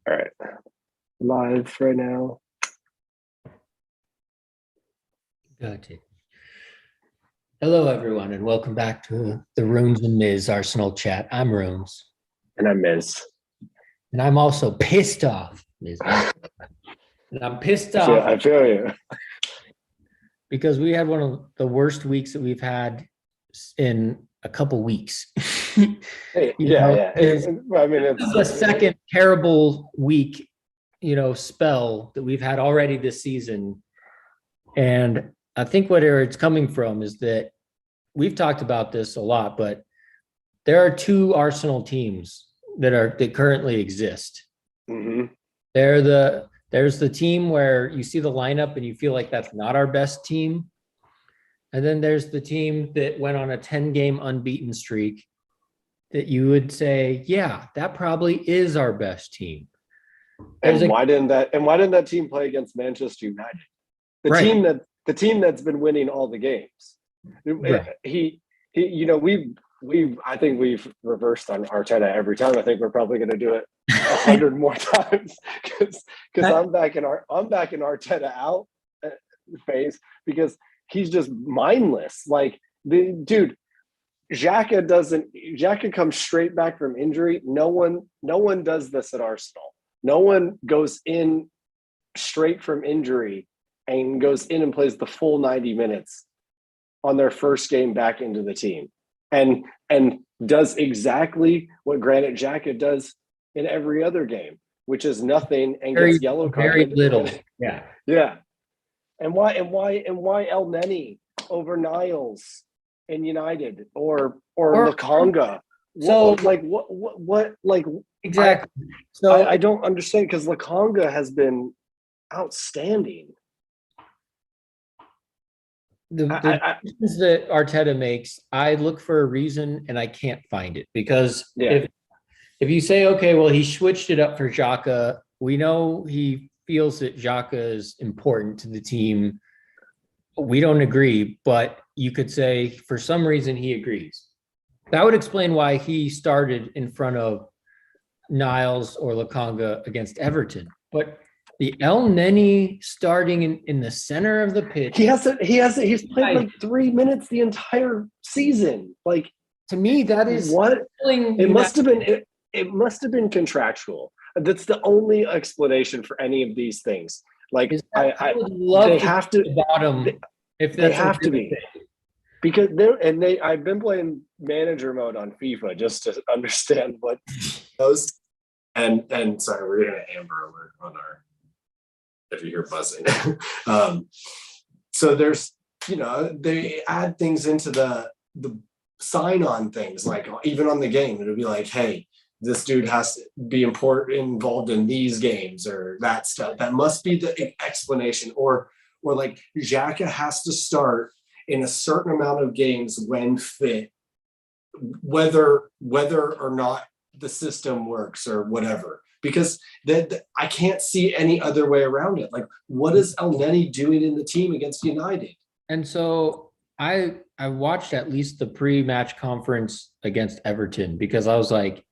All right. Live right now. Good. Hello, everyone, and welcome back to the ROONS MIZZ Arsenal chat. I'm ROONS, And I miss. and I'm also pissed off, Miz. And I'm pissed I off feel you. because we had one of the worst weeks that we've had in a couple weeks. Yeah. I mean, it's the second terrible week, spell that we've had already this season. And I think what it's coming from is that we've talked about this a lot, but there are two Arsenal teams that currently exist. Mm-hmm. There's the team where you see the lineup and you feel like that's not our best team. And then there's the team that went on a 10-game unbeaten streak that you would say, yeah, that probably is our best team. Why didn't that team play against Manchester United? The team that's been winning all the games. Right. I think we've reversed on Arteta every time. I think we're probably going to do it 100 more times because I'm back in Arteta out phase because he's just mindless. Like the dude, Xhaka comes straight back from injury. No one does this at Arsenal. No one goes in straight from injury and goes in and plays the full 90 minutes on their first game back into the team and does exactly what Granit Xhaka does in every other game, which is nothing and gets yellow carded. Very little. Yeah. Yeah. And why El Neni over Niles in United or Lokonga? So what exactly. I don't understand because Lokonga has been outstanding. The decisions that Arteta makes, I look for a reason and I can't find it because if you say, okay, well, he switched it up for Xhaka, we know he feels that Xhaka is important to the team. We don't agree, but you could say for some reason he agrees. That would explain why he started in front of Niles or Lokonga against Everton. But the El Neni starting in the center of the pitch. He's played like 3 minutes the entire season. Like, to me, that is what it must have been contractual. That's the only explanation for any of these things. Like I would love they have to the bottom if they have to be because I've been playing manager mode on FIFA just to understand what those and sorry, we're getting an Amber alert on our if you hear buzzing. So there's they add things into the sign on things, like even on the game it'll be like, hey, this dude has to be involved in these games or that stuff. That must be the explanation. Or like Xhaka has to start in a certain amount of games when fit, whether or not the system works or whatever. Because I can't see any other way around it. Like, what is El Neni doing in the team against United? And so I watched at least the pre-match conference against Everton because I was like,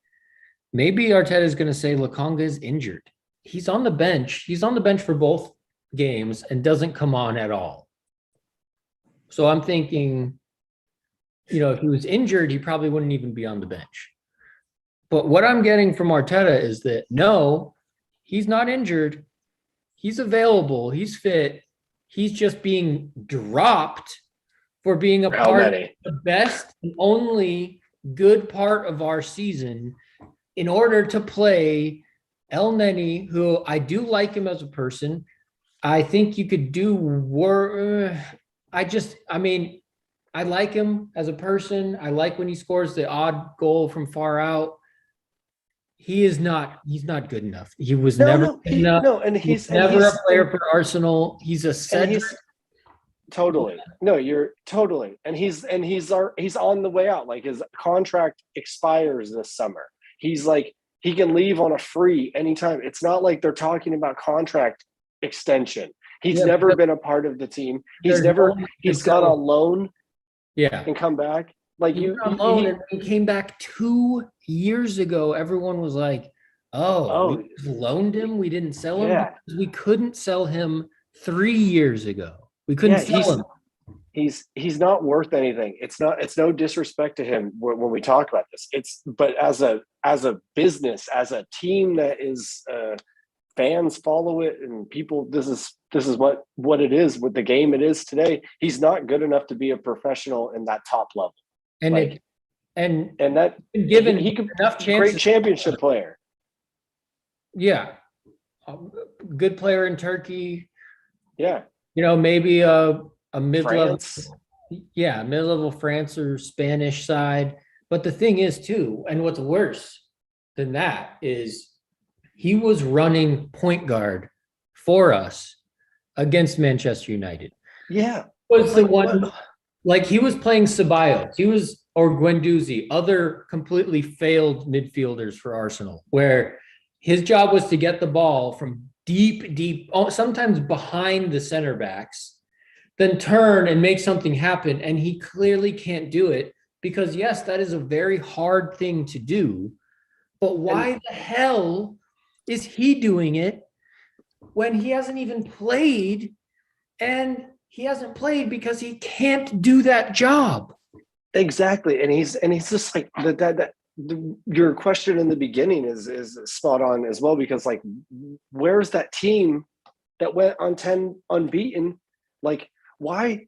maybe Arteta is going to say Lokonga is injured. He's on the bench. He's on the bench for both games and doesn't come on at all. So I'm thinking, if he was injured, he probably wouldn't even be on the bench. But what I'm getting from Arteta is that, no, he's not injured. He's available. He's fit. He's just being dropped for being a part of the best and only good part of our season in order to play El Neni, who I do like him as a person. I think you could do work. I like him as a person. I like when he scores the odd goal from far out. He's not good enough. He was never good enough. No, and he's never a player for Arsenal. He's a Cedric. Totally. No, you're totally. And he's on the way out. Like, his contract expires this summer. He's like, he can leave on a free anytime. It's not like they're talking about contract extension. He's never been a part of the team. He's gone on loan. Yeah. And come back. Like, he came back 2 years ago. Everyone was like, Oh, we Oh, just loaned him. We didn't sell him yeah, because we couldn't sell him 3 years ago. We couldn't yeah. sell him. He's not worth anything. It's no disrespect to him when we talk about this. But as a business, as a team that is fans follow it and people, this is what it is with the game it is today. He's not good enough to be a professional in that top level. And Like, it and and that given he could enough great chances. championship player. Yeah. Good player in Turkey, Yeah, maybe a mid-level, France. yeah, mid-level France or Spanish side. But the thing is too, and what's worse than that is he was running point guard for us against Manchester United. Yeah, Was the like one what? like he was playing Ceballos, he was or Guendouzi, other completely failed midfielders for Arsenal, where his job was to get the ball from deep, sometimes behind the center backs, then turn and make something happen. And he clearly can't do it because, yes, that is a very hard thing to do. But why And the hell is he doing it when he hasn't even played? And he hasn't played because he can't do that job. exactly, and he's just like your question in the beginning is spot on as well, because like, where's that team that went on 10 unbeaten? Like, why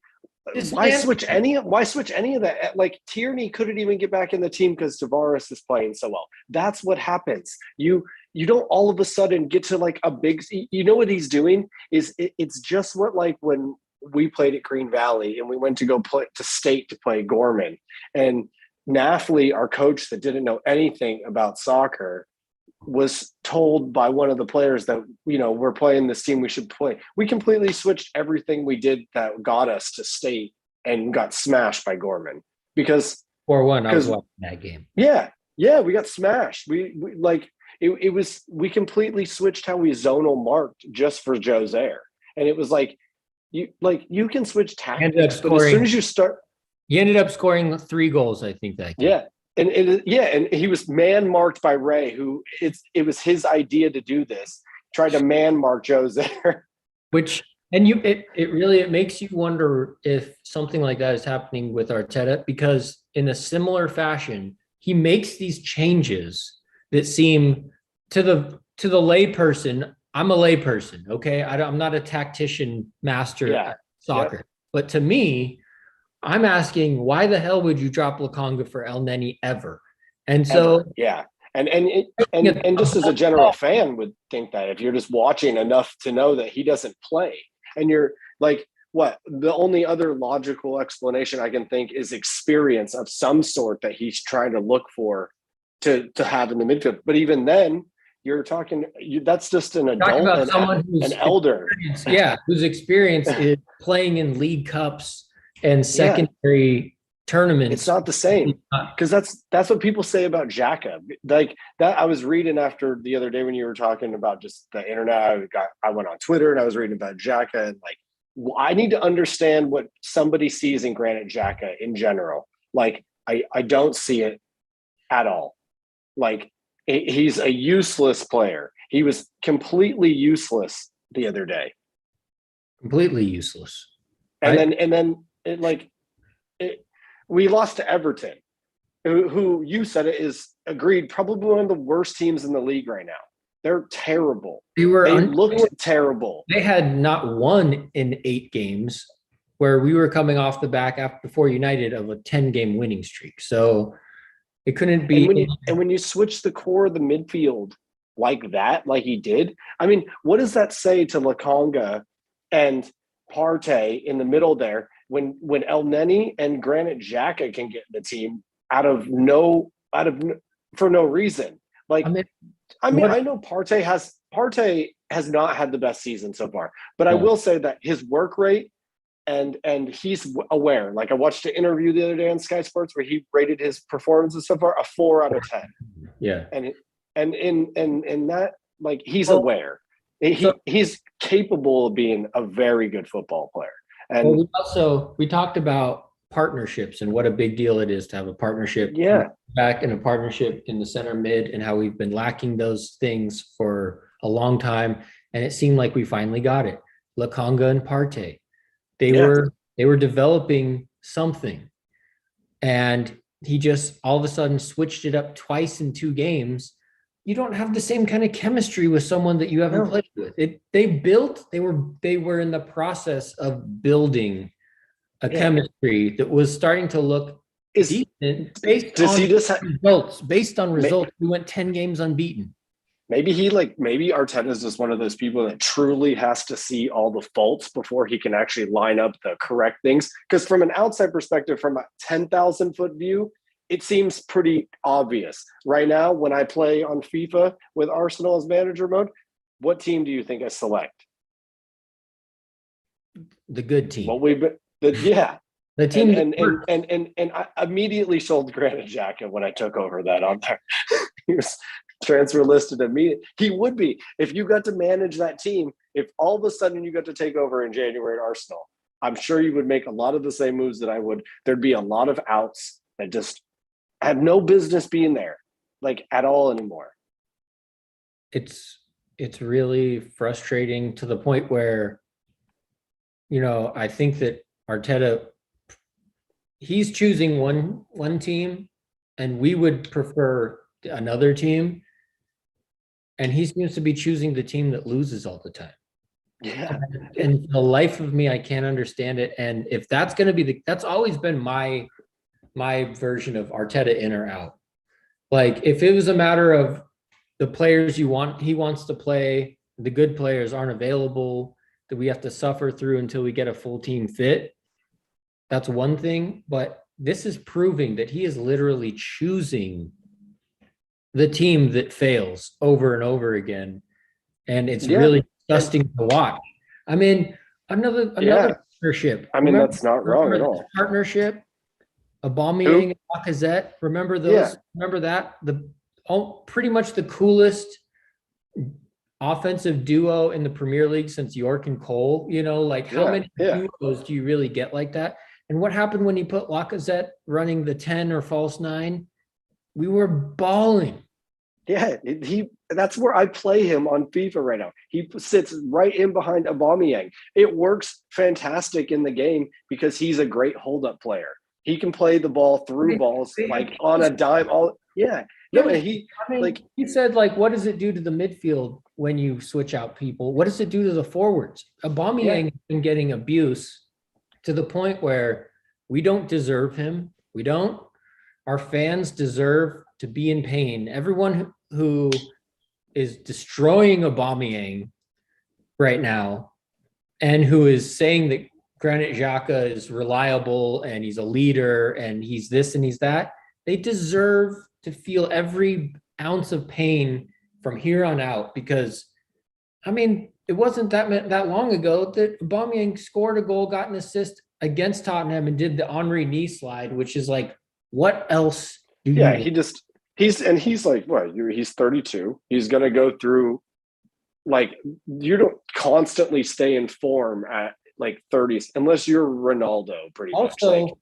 why switch any of that? Like, Tierney couldn't even get back in the team because Tavares is playing so well. That's what happens. You don't all of a sudden get to like a big, you know what he's doing is it's just what, like when we played at Green Valley and we went to go play to state to play Gorman, and Nafley, our coach that didn't know anything about soccer, was told by one of the players that, we're playing this team, we should play. We completely switched everything we did that got us to state and got smashed by Gorman because 4-1, I was watching that game. yeah, we got smashed. We like we completely switched how we zonal marked just for Josair. And it was like you can switch tactics, but as soon as you start, he ended up scoring 3 goals, I think, that game. yeah. And he was man marked by Ray, who it was his idea to do this. Tried to man mark Josair. Which it makes you wonder if something like that is happening with Arteta, because in a similar fashion, he makes these changes that seem to the layperson. I'm a layperson, okay? I'm not a tactician master at soccer, but to me, I'm asking, why the hell would you drop Lokonga for El Neni ever? And so, yeah. And just as a general fan would think that if you're just watching enough to know that he doesn't play, and you're like, what, the only other logical explanation I can think is experience of some sort that he's trying to look for to have in the midfield. But even then, you're talking, that's just an adult and someone who's an elder. Yeah, whose experience is playing in League Cups and secondary tournaments. It's not the same, because that's what people say about Xhaka. Like that, I was reading after the other day when you were talking about just the internet. I went on Twitter and I was reading about Xhaka, and like, I need to understand what somebody sees in Granit Xhaka in general. Like I don't see it at all. Like, he's a useless player. He was completely useless the other day. Completely useless. And then we lost to Everton, who you said it is agreed, probably one of the worst teams in the league right now. They're terrible. They looked terrible. They had not won in 8 games, where we were coming off the back before United of a 10-game winning streak. So it couldn't be. And when you switch the core of the midfield like that, like he did, I mean, what does that say to Lokonga and Partey in the middle there when El Neni and Granit Xhaka can get in the team for no reason? Like, I know Partey has not had the best season so far, but I will say that his work rate and he's aware. Like, I watched an interview the other day on Sky Sports where he rated his performances so far a 4 out of 10. Yeah. And in that, like, he's aware. He's capable of being a very good football player. And we talked about partnerships and what a big deal it is to have a partnership Yeah. back and a partnership in the center mid, and how we've been lacking those things for a long time. And it seemed like we finally got it. Lakonga and Partey, they were developing something, and he just all of a sudden switched it up twice in 2 games. You don't have the same kind of chemistry with someone that you haven't played with. They were in the process of building a chemistry that was starting to look decent based on results. We went 10 games unbeaten. Maybe Arteta is just one of those people that truly has to see all the faults before he can actually line up the correct things. Because from an outside perspective, from a 10,000-foot view, it seems pretty obvious. Right now, when I play on FIFA with Arsenal as manager mode, what team do you think I select? The good team. Well, the team, and I immediately sold Granit Xhaka when I took over that on there. He was transfer listed immediately. He would be if you got to manage that team. If all of a sudden you got to take over in January at Arsenal, I'm sure you would make a lot of the same moves that I would. There'd be a lot of outs that just had no business being there, like at all anymore. It's really frustrating to the point where, I think that Arteta, he's choosing one team, and we would prefer another team, and he seems to be choosing the team that loses all the time. Yeah. And the life of me, I can't understand it. And if that's going to be that's always been my version of Arteta in or out. Like, if it was a matter of the players he wants to play, the good players aren't available, that we have to suffer through until we get a full team fit, that's one thing. But this is proving that he is literally choosing the team that fails over and over again. And it's really disgusting to watch. I mean, another partnership. I mean, that's not wrong at all. Partnership, Aubameyang and Lacazette. Remember those? Yeah. Remember that? Pretty much the coolest offensive duo in the Premier League since York and Cole. How many duos do you really get like that? And what happened when you put Lacazette running the 10 or false 9? We were balling. Yeah, that's where I play him on FIFA right now. He sits right in behind Aubameyang. It works fantastic in the game because he's a great hold-up player. He can play the ball through balls like on a dime. He said, what does it do to the midfield when you switch out people? What does it do to the forwards? Aubameyang has been getting abuse to the point where we don't deserve him. We don't. Our fans deserve to be in pain. Everyone who is destroying Aubameyang right now and who is saying that Granit Xhaka is reliable and he's a leader and he's this and he's that, they deserve to feel every ounce of pain from here on out. Because, it wasn't that long ago that Aubameyang scored a goal, got an assist against Tottenham, and did the Henry knee slide, which is like, what else do you need? He's like, what? He's 32. He's going to go through, you don't constantly stay in form at 30s unless you're Ronaldo, pretty much. Or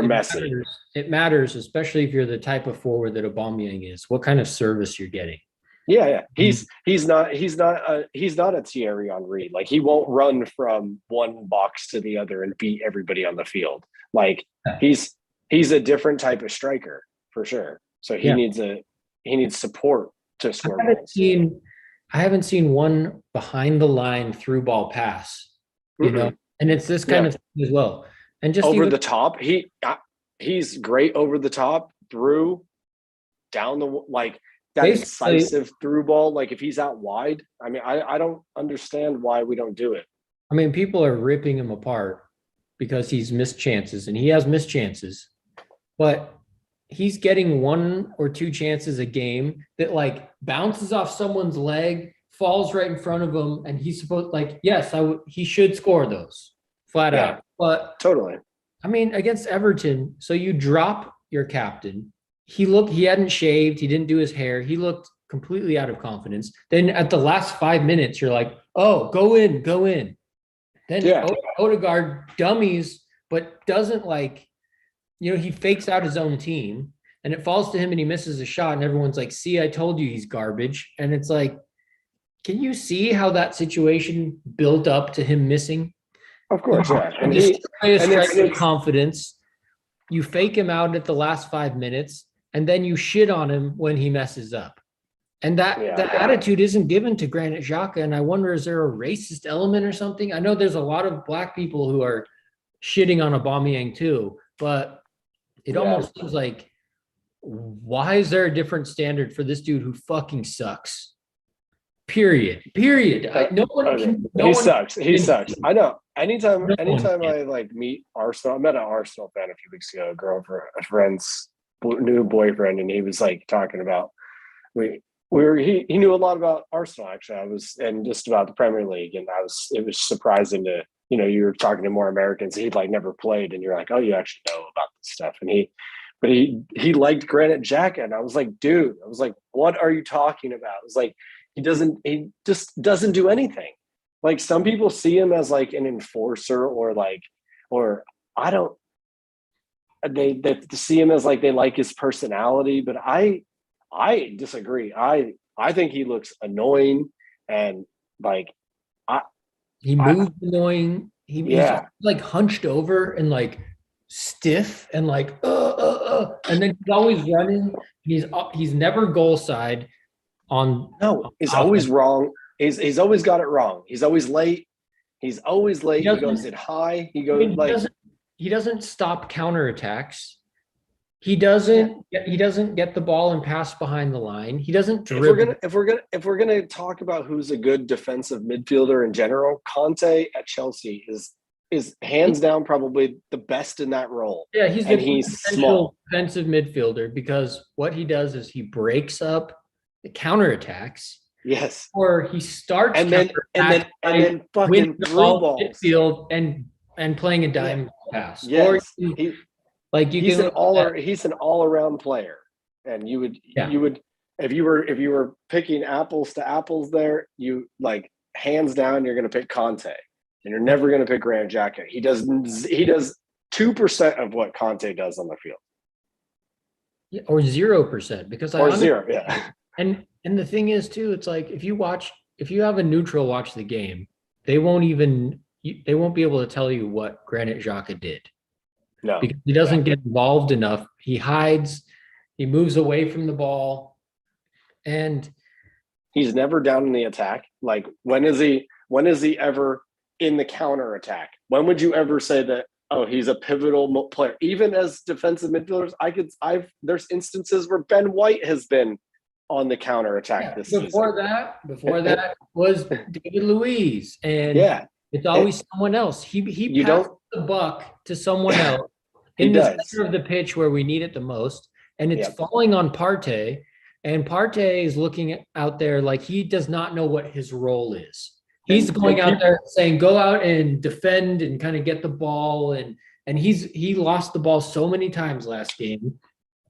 Messi. It matters, especially if you're the type of forward that Aubameyang is. What kind of service you're getting? Yeah. He's not a Thierry Henry. He won't run from one box to the other and beat everybody on the field. He's a different type of striker for sure. So he needs support to score goals. I haven't seen one behind the line through ball pass, and it's this kind of thing as well. And just over the top, he's great over the top, through, down the that incisive through ball. If he's out wide, I don't understand why we don't do it. People are ripping him apart because he's missed chances, and he has missed chances, but he's getting 1 or 2 chances a game that bounces off someone's leg, falls right in front of him, and he's supposed he should score those flat out. But totally. Against Everton, so you drop your captain. He hadn't shaved, he didn't do his hair, he looked completely out of confidence. Then at the last 5 minutes, you're like, oh, go in. Then Odegaard dummies, but doesn't he fakes out his own team and it falls to him and he misses a shot and everyone's like, see, I told you he's garbage. And it's like, can you see how that situation built up to him missing? Of course, yeah. And display a strike of confidence. You fake him out at the last 5 minutes, and then you shit on him when he messes up. And that attitude isn't given to Granit Xhaka. And I wonder, is there a racist element or something? I know there's a lot of black people who are shitting on Aubameyang too, but it almost seems like, why is there a different standard for this dude who fucking sucks? Period. No one can. He sucks. I know. Anytime I like meet Arsenal, I met an Arsenal fan a few weeks ago, a friend's new boyfriend, and he was like talking about he knew a lot about Arsenal actually. And just about the Premier League, and it was surprising to you were talking to more Americans. He'd like never played, and you're like, oh, you actually know about this stuff. And he liked Granit Xhaka, and I was like, dude, what are you talking about? It was like, he just doesn't do anything. Like some people see him as like an enforcer or I don't, they see him as like, they like his personality, but I disagree. I think he looks annoying and like, he moves annoying. He's like hunched over and like stiff and like, and then he's always running. He's never goal side. He's always wrong. He's always got it wrong. He's always late. He goes in high. He doesn't stop counterattacks. He doesn't get the ball and pass behind the line. He doesn't dribble. If we're gonna talk about who's a good defensive midfielder in general, Conte at Chelsea is hands down probably the best in that role. Yeah, he's small defensive midfielder because what he does is he breaks up the counterattacks. Yes. Or he starts and then fucking through balls midfield and playing a dime pass. Yes. Or he's an all around player. And you would if you were picking apples to apples there, you like hands down you're gonna pick Conte. And you're never gonna pick Granit Xhaka. He does 2% of what Conte does on the field. Yeah, or 0% because zero, yeah. And the thing is too, it's like if you have a neutral watch the game, they won't be able to tell you what Granit Xhaka did. No, because he doesn't get involved enough. He hides, he moves away from the ball, and he's never down in the attack. Like when is he ever in the counter attack? When would you ever say that? Oh, he's a pivotal player. Even as defensive midfielders, there's instances where Ben White has been on the counter attack this season. Before that was David Luiz, and it's always someone else. He passed the buck to someone else in the center of the pitch where we need it the most, and it's falling on Partey, and Partey is looking out there like he does not know what his role is. He's going out there saying, "Go out and defend and kind of get the ball," and he lost the ball so many times last game,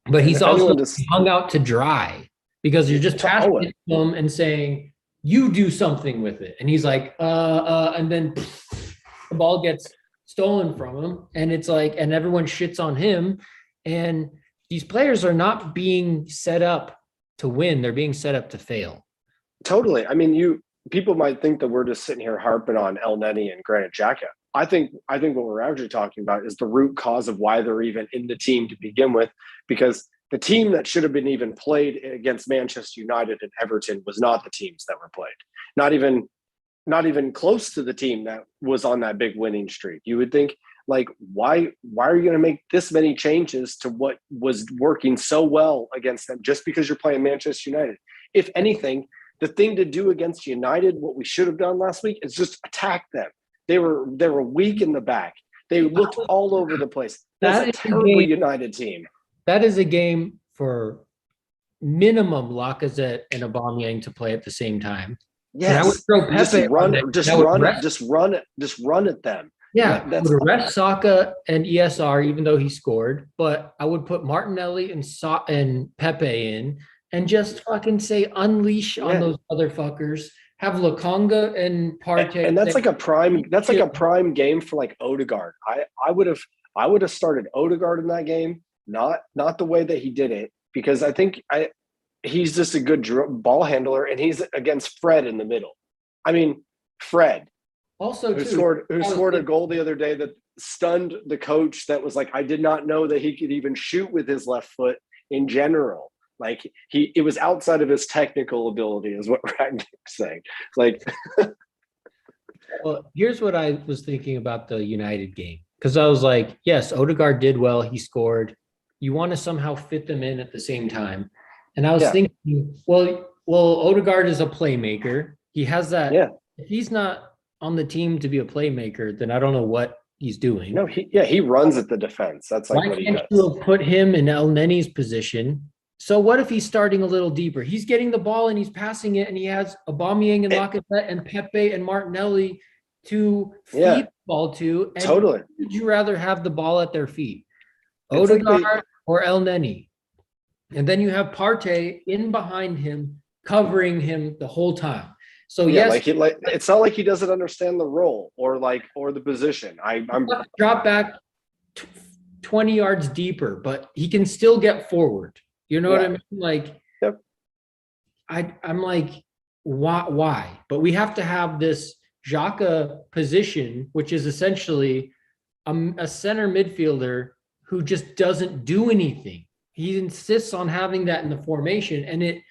but he's also hung out to dry. Because you're just passing it to him and saying, you do something with it. And he's like, and then the ball gets stolen from him. And it's like, and everyone shits on him. And these players are not being set up to win. They're being set up to fail. Totally. I mean, people might think that we're just sitting here harping on El Neni and Granit Xhaka. I think what we're actually talking about is the root cause of why they're even in the team to begin with, because the team that should have been even played against Manchester United and Everton was not the teams that were played. Not even close to the team that was on that big winning streak. You would think, like, why are you going to make this many changes to what was working so well against them just because you're playing Manchester United? If anything, the thing to do against United, what we should have done last week, is just attack them. They were weak in the back. They looked all over the place. That's a terrible United team. That is a game for minimum Lacazette and Aubameyang to play at the same time. Yes. And I would throw Pepe just run at them. Yeah, I would arrest Saka and ESR, even though he scored, but I would put Martinelli and Pepe in and just fucking say unleash on those motherfuckers. Have Lokonga and Partey. And that's like a prime game for like Odegaard. I would have I would have started Odegaard in that game, not the way that he did it, because I think he's just a good ball handler, and he's against Fred in the middle. I mean, Fred, Also, who too, scored a goal the other day that stunned the coach. That was like, I did not know that he could even shoot with his left foot in general. Like it was outside of his technical ability, is what Ragnick's saying. Like, well, here's what I was thinking about the United game, because I was like, yes, Odegaard did well. He scored. You want to somehow fit them in at the same time. And I was thinking, well, Odegaard is a playmaker. He has that. Yeah. If he's not on the team to be a playmaker, then I don't know what he's doing. No, he runs at the defense. That's like what he does. Why can't you put him in El Neni's position? So what if he's starting a little deeper? He's getting the ball and he's passing it, and he has Aubameyang and Lacazette and Pepe and Martinelli to feed the ball to. And totally. Would you rather have the ball at their feet, Odegaard or El Neni? And then you have Partey in behind him, covering him the whole time. So it's not like he doesn't understand the role or the position. I'm drop back 20 yards deeper, but he can still get forward. You know what I mean? Like, yep. I'm like, why? But we have to have this Xhaka position, which is essentially a center midfielder who just doesn't do anything. He insists on having that in the formation, and it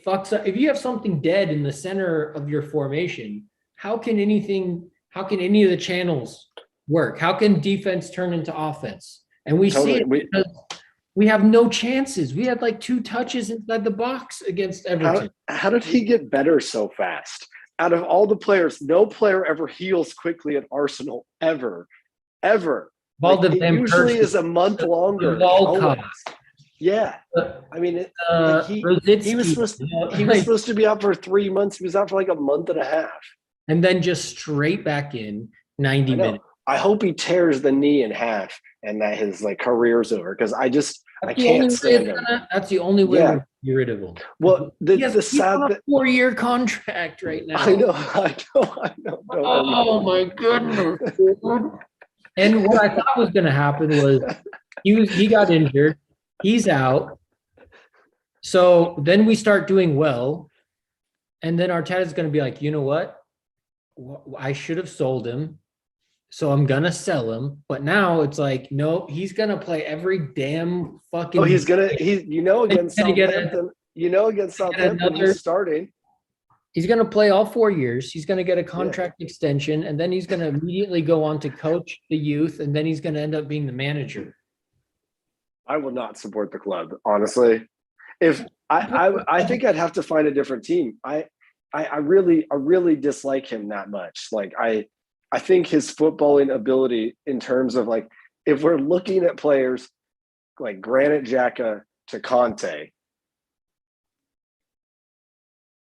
fucks up. If you have something dead in the center of your formation, how can any of the channels work? How can defense turn into offense? And we see it because we have no chances. We had like 2 touches inside the box against Everton. How did he get better so fast? Out of all the players, no player ever heals quickly at Arsenal, ever. It usually is a month longer. Yeah, I mean, he was supposed to be out for 3 months. He was out for like a month and a half, and then just straight back in 90 minutes. I hope he tears the knee in half and that his career's over, because I can't stand him. That's the only way to get rid of him. Well, he's on a 4-year contract right now. I know. Oh my goodness. And what I thought was going to happen was he got injured. He's out. So then we start doing well. And then Arteta's going to be like, you know what? I should have sold him. So I'm going to sell him. But now it's like, no, he's going to play every damn fucking. Oh, against Southampton. Against Southampton, he's starting. He's going to play all 4 years. He's going to get a contract extension. And then he's going to immediately go on to coach the youth. And then he's going to end up being the manager. I will not support the club, honestly. If I think I'd have to find a different team. I really dislike him that much. Like I think his footballing ability, in terms of if we're looking at players like Granit Xhaka to Conte,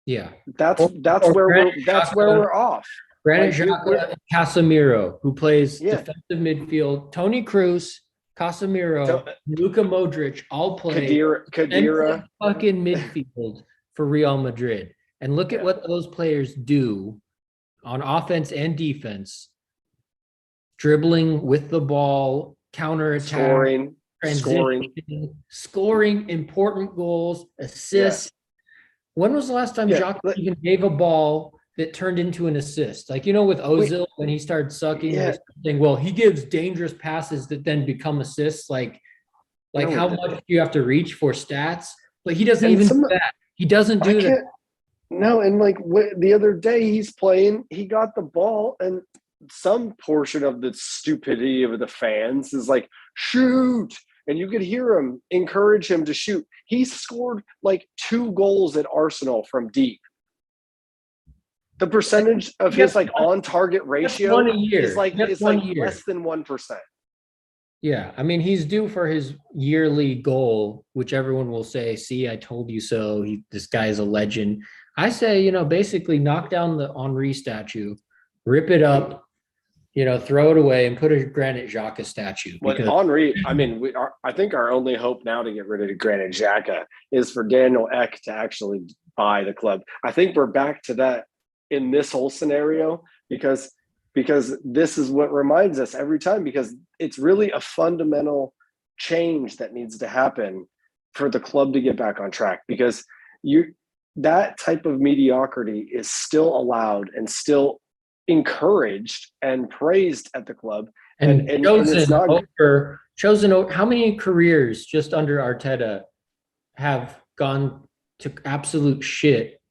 that's where we're off. Granit Xhaka, Casemiro, who plays defensive midfield, Toni Kroos, Casemiro, Luka Modric all play Khedira fucking midfield for Real Madrid. And look at what those players do on offense and defense. Dribbling with the ball, counterattack, scoring important goals, assists. When was the last time Xhaka even gave a ball that turned into an assist? With Ozil, when he started sucking, he gives dangerous passes that then become assists. How much do you have to reach for stats? But he doesn't even do that. He doesn't do that. No, and the other day he's playing, he got the ball, and some portion of the stupidity of the fans is like, shoot. And you could hear him encourage him to shoot. He scored 2 goals at Arsenal from deep. The percentage of his on target ratio is less than 1%. Yeah, I mean, he's due for his yearly goal, which everyone will say, "See, I told you so." This guy is a legend. I say, basically knock down the Henri statue, rip it up, throw it away, and put a Granit Xhaka statue. But Henri, I think our only hope now to get rid of Granit Xhaka is for Daniel Ek to actually buy the club. I think we're back to that in this whole scenario, because this is what reminds us every time, because it's really a fundamental change that needs to happen for the club to get back on track, because that type of mediocrity is still allowed and still encouraged and praised at the club. And it's not chosen over. How many careers just under Arteta have gone to absolute shit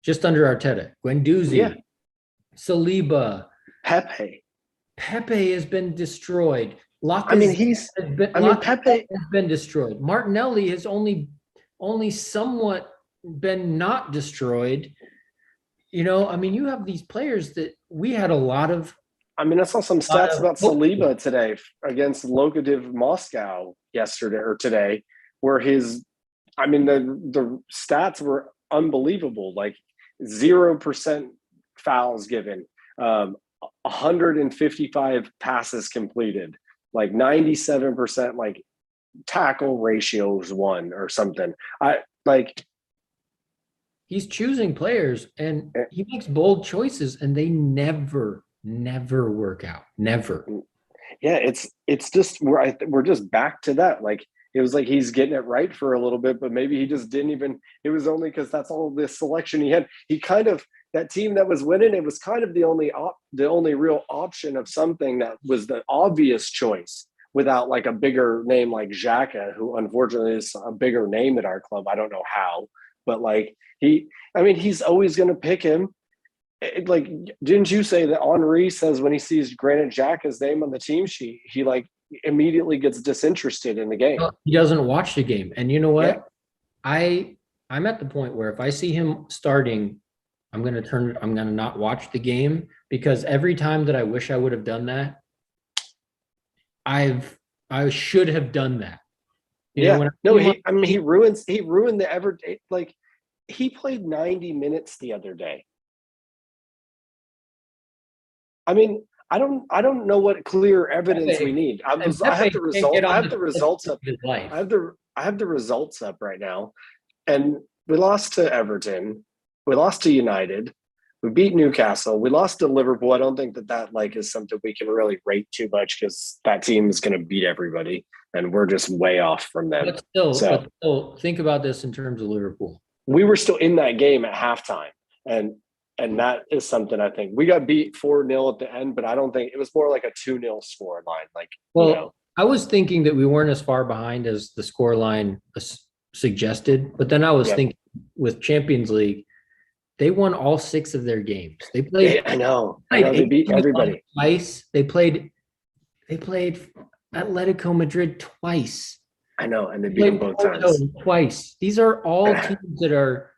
just under Arteta? Guendouzi, Saliba, Pepe. Pepe has been destroyed. Pepe has been destroyed. Martinelli has only somewhat been not destroyed. You have these players that we had a lot of. I saw some stats about Saliba today against Lokomotiv Moscow yesterday or today, where the stats were unbelievable. Like 0% fouls given, 155 passes completed, like 97% like tackle ratios won or something. He's choosing players and he makes bold choices and they never work out. Never. Yeah, it's just we're just back to that. Like it was like he's getting it right for a little bit, but maybe he just didn't even. It was only because that's all the selection he had. He kind of, that team that was winning, it was kind of the only real option of something that was the obvious choice without like a bigger name like Xhaka, who unfortunately is a bigger name at our club. I don't know how, but like he's always going to pick him. Like, didn't you say that Henry says when he sees Granit Xhaka's name on the team sheet, he like immediately gets disinterested in the game? He doesn't watch the game. And you know what? Yeah. I'm at the point where if I see him starting, I'm going to not watch the game, because every time that I wish I would have done that, I should have done that. He ruined the Everton. Like, he played 90 minutes the other day. I don't know what clear evidence we need. I have the results up. I have the results up right now, and we lost to Everton, we lost to United, we beat Newcastle, we lost to Liverpool. I don't think that like is something we can really rate too much, because that team is going to beat everybody, and we're just way off from them. But still, think about this in terms of Liverpool. We were still in that game at halftime, and that is something I think we got beat 4-0 at the end, but I don't think it was more like a 2-0 score line. Like, I was thinking that we weren't as far behind as the score line suggested, but then I was thinking with Champions League, they won all 6 of their games. They played. I know they beat everybody twice. They played Atletico Madrid twice. I know, and they beat them both times twice. These are all teams that are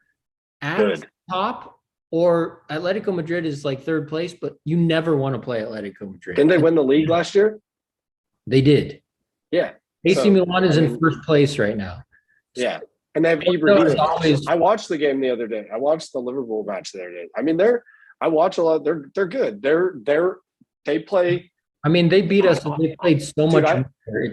at the top. Or Atletico Madrid is like third place, but you never want to play Atletico Madrid. Didn't they win the league last year? They did. Yeah. AC Milan is in first place right now. Yeah. And they have Ibrahimovic. I watched the game the other day. I watched the Liverpool match the other day. I watch a lot. They're good. They play. They beat us and they played so much.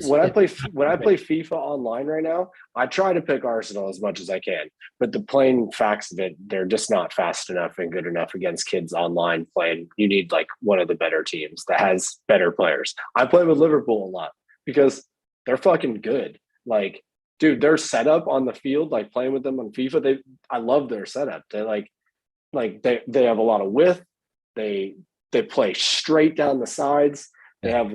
When I play FIFA online right now, I try to pick Arsenal as much as I can. But the plain facts of it, they're just not fast enough and good enough against kids online playing. You need like one of the better teams that has better players. I play with Liverpool a lot because they're fucking good. Like, dude, their setup on the field, like playing with them on FIFA, I love their setup. They they have a lot of width. They play straight down the sides. They have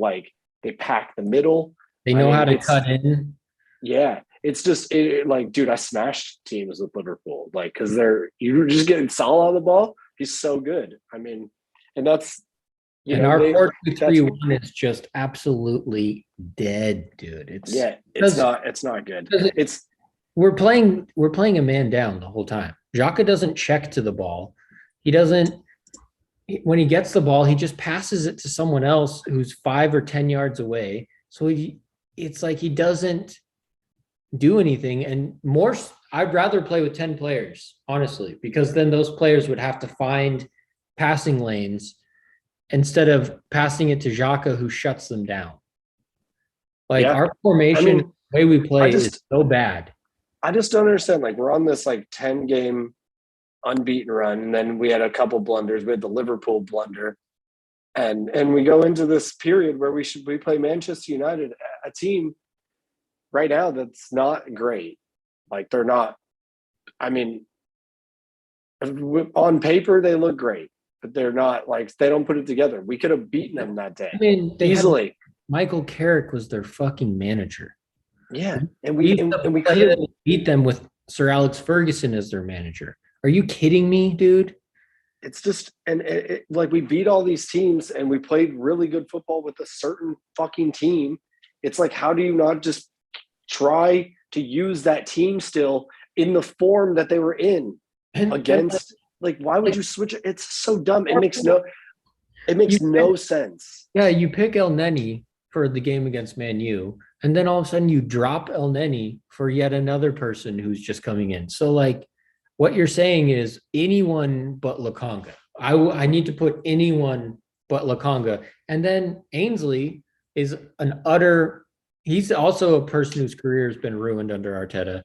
they pack the middle. They know how to cut in. Yeah. It's just dude, I smashed teams with Liverpool, because you're just getting Salah on the ball. He's so good. And that's, our 4-2-3-1 is just absolutely dead, dude. It's not good. We're playing a man down the whole time. Xhaka doesn't check to the ball. He doesn't. When he gets the ball, he just passes it to someone else who's 5 or 10 yards away. So it's like he doesn't do anything. And I'd rather play with 10 players, honestly, because then those players would have to find passing lanes instead of passing it to Xhaka, who shuts them down. Our formation, the way we play is so bad. I just don't understand. We're on this 10-game unbeaten run, and then we had a couple blunders. We had the Liverpool blunder, And we go into this period where we play Manchester United, a team right now that's not great. Like they're not. I mean, on paper they look great, but they're not, like, they don't put it together. We could have beaten them that day. I mean, they easily. Michael Carrick was their fucking manager. Yeah, and we could have beat them with Sir Alex Ferguson as their manager. Are you kidding me, dude? It's just, and like, we beat all these teams and we played really good football with a certain fucking team. It's like, how do you not just try to use that team still in the form that they were in against? Like, why would you switch it? It's so dumb. It makes no sense. Yeah, you pick El Neni for the game against Man U, and then all of a sudden you drop El Neni for yet another person who's just coming in. So, like, what you're saying is anyone but Lokonga. I need to put anyone but Lokonga. And then Ainsley is he's also a person whose career has been ruined under Arteta,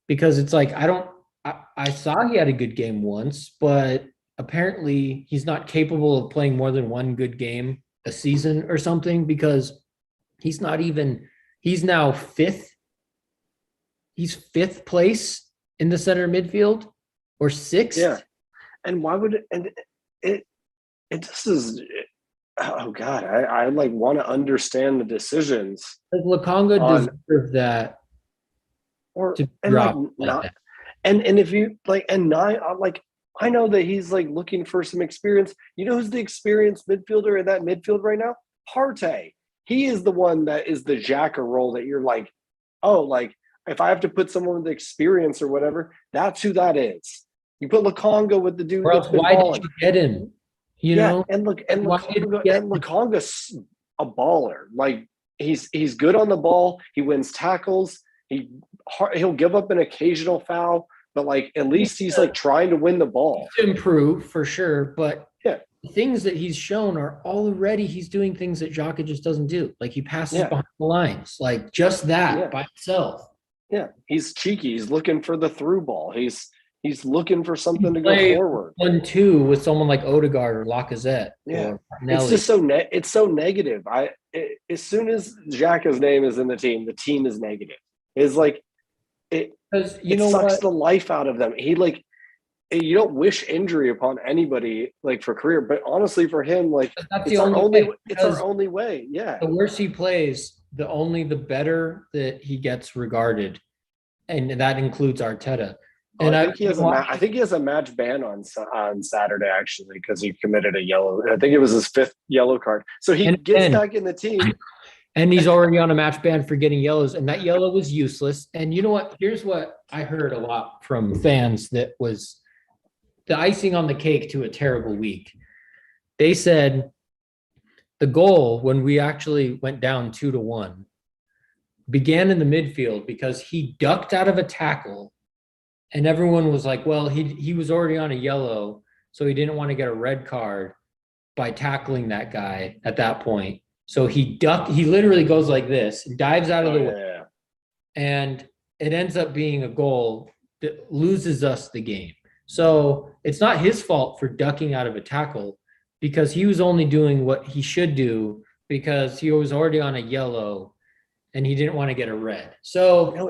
because it's like, I saw he had a good game once, but apparently he's not capable of playing more than one good game a season or something, because he's now fifth. He's fifth place in the center midfield, or sixth. Yeah. And why would it just is, oh God, I like want to understand the decisions. Like, Lokonga deserved that. Or to and drop like like not that. and if you like, and nine, like, I know that he's like looking for some experience. You know who's the experienced midfielder in that midfield right now? Partey. He is the one that is the Xhaka role that you're like, oh, like, if I have to put someone with experience or whatever, that's who that is. You put Lokonga with the dude. Or else, why did you get him? You know? And look, and Lokonga's a baller. Like, he's good on the ball. He wins tackles. He'll give up an occasional foul, but like, at least he's like trying to win the ball. To improve for sure, but yeah, the things that he's shown are already, he's doing things that Xhaka just doesn't do. Like, he passes behind the lines, like just that by itself. Yeah, he's cheeky. He's looking for the through ball. He's looking for something to go forward. 1-2 with someone like Odegaard or Lacazette. Yeah, or Nelly. It's just it's so negative. As soon as Xhaka's name is in the team is negative. It's like it sucks the life out of them. He, like, you don't wish injury upon anybody, like, for career, but honestly for him, like, it's our only way. Yeah. The worse he plays, the better that he gets regarded. And that includes Arteta. And I think he has a match ban on Saturday, actually, because he committed a yellow. I think it was his fifth yellow card. So he gets back in the team. And he's already on a match ban for getting yellows, and that yellow was useless. And you know what? Here's what I heard a lot from fans that was the icing on the cake to a terrible week. They said the goal, when we actually went down 2-1, began in the midfield because he ducked out of a tackle, and everyone was like, well, he was already on a yellow, so he didn't want to get a red card by tackling that guy at that point. So he literally goes like this, dives out of the way, and it ends up being a goal that loses us the game. So it's not his fault for ducking out of a tackle, because he was only doing what he should do because he was already on a yellow and he didn't want to get a red. So